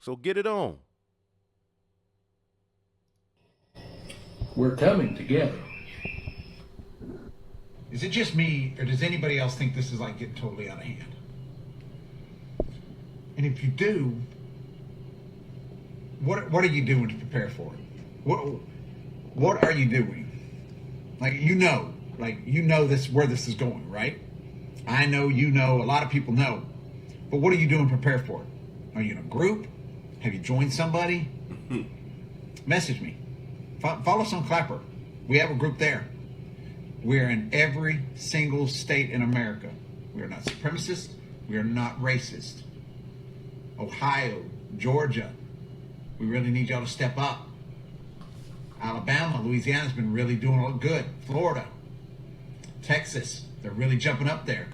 So get it on. We're coming together. Is it just me, or does anybody else think this is like getting totally out of hand? And if you do, what are you doing to prepare for it? What are you doing? Like this where this is going, right? I know, a lot of people know. But what are you doing to prepare for it? Are you in a group? Have you joined somebody? Message me. Follow us on Clapper. We have a group there. We're in every single state in America. We are not supremacists. We are not racist. Ohio, Georgia, we really need y'all to step up. Alabama, Louisiana's been really doing a lot good. Florida, Texas, they're really jumping up there.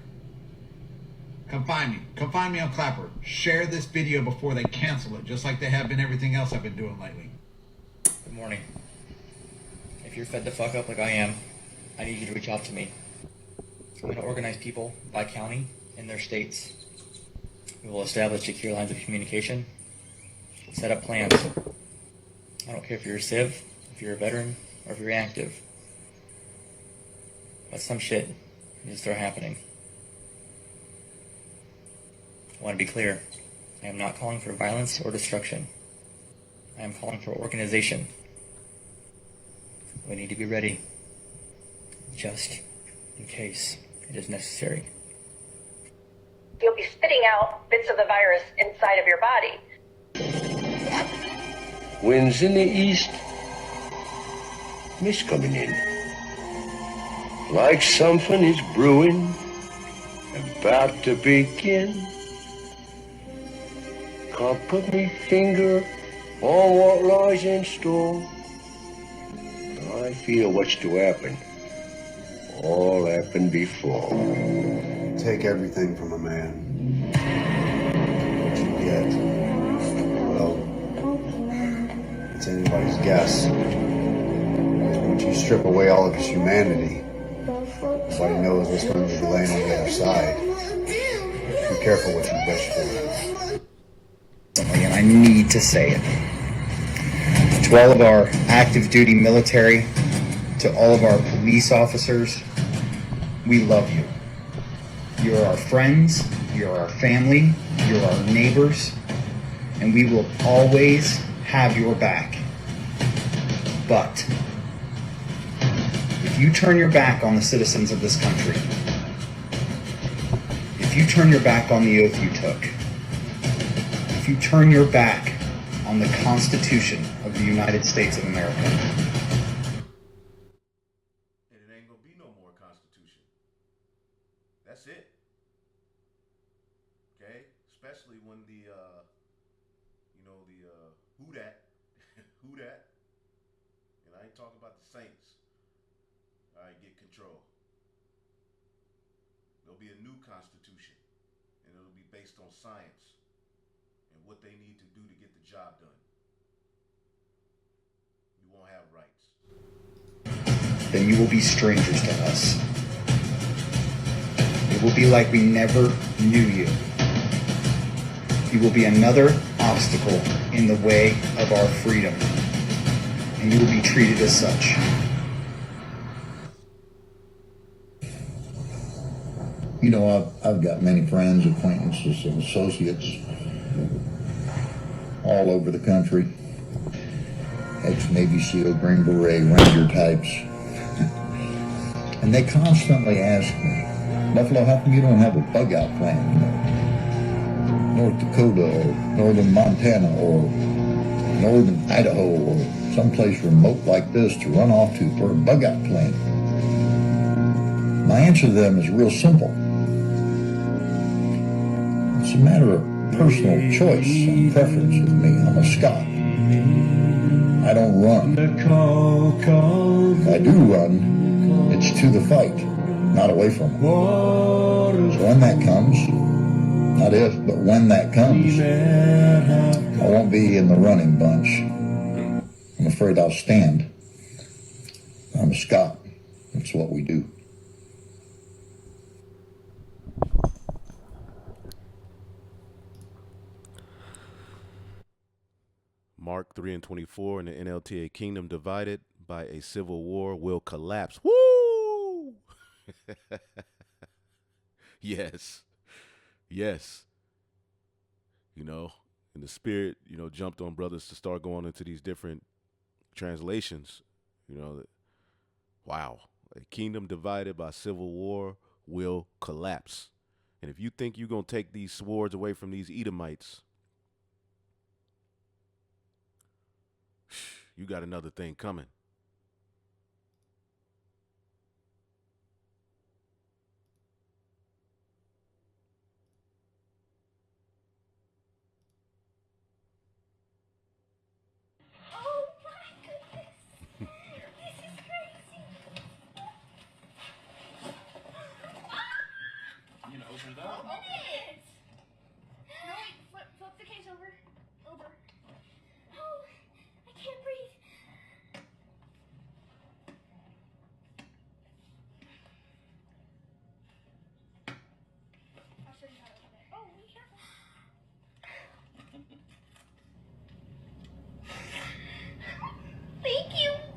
Come find me. Come find me on Clapper. Share this video before they cancel it, just like they have been everything else I've been doing lately. Good morning. If you're fed the fuck up like I am, I need you to reach out to me. I'm going to organize people by county in their states. We will establish secure lines of communication, set up plans. I don't care if you're a civ, if you're a veteran, or if you're active. But some shit needs to start happening. I want to be clear. I am not calling for violence or destruction. I am calling for organization. We need to be ready, just in case it is necessary. You'll be spitting out bits of the virus inside of your body. Winds in the east, mist coming in. Like something is brewing, about to begin. Can't put me finger on what lies in store. I feel what's to happen. All happened before. Take everything from a man. What you get, well, it's anybody's guess. Once you strip away all of his humanity, nobody knows what's going to be laying on the other side. Be careful what you wish for. And I need to say it. To all of our active duty military, to all of our police officers, we love you. You're our friends, you're our family, you're our neighbors, and we will always have your back. But if you turn your back on the citizens of this country, if you turn your back on the oath you took, if you turn your back on the Constitution of the United States of America, and it ain't gonna be no more Constitution. That's it. Okay? Especially when the who that, who that, and I ain't talking about the Saints. All right, get control. There'll be a new Constitution, and it'll be based on science and what they need to do to get the job done. You won't have rights. then you will be strangers to us. It will be like we never knew you. You will be another obstacle in the way of our freedom, and you will be treated as such. You know, I've got many friends, acquaintances, and associates all over the country. Ex-Navy SEAL, Green Beret, Ranger types. And they constantly ask me, Buffalo, how come you don't have a bug-out plan? You know, North Dakota or northern Montana or northern Idaho or someplace remote like this to run off to for a bug-out plan. My answer to them is real simple. It's a matter of personal choice and preference with me. I'm a Scot. I don't run. If I do run, it's to the fight, not away from it. So when that comes, not if, but when that comes, I won't be in the running bunch. I'm afraid I'll stand. I'm a Scot. That's what we do. Mark 3:24, and the NLTA kingdom divided by a civil war will collapse. Woo! Yes. Yes. You know, and the spirit, you know, jumped on brothers to start going into these different translations. You know, wow. A kingdom divided by civil war will collapse. And if you think you're going to take these swords away from these Edomites, you got another thing coming.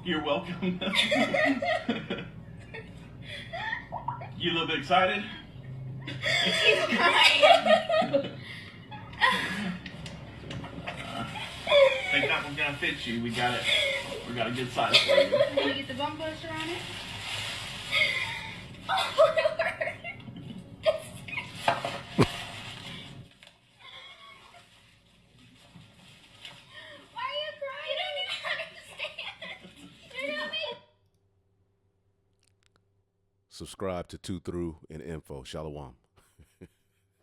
You're welcome. You a little bit excited? He's crying. Think that one's gonna fit you. We got it. We got a good size for you. Can you get the bum buster on it? Oh my word. Why are you crying? You don't even understand. You know me? Subscribe to 2 Through and Info. Shalom.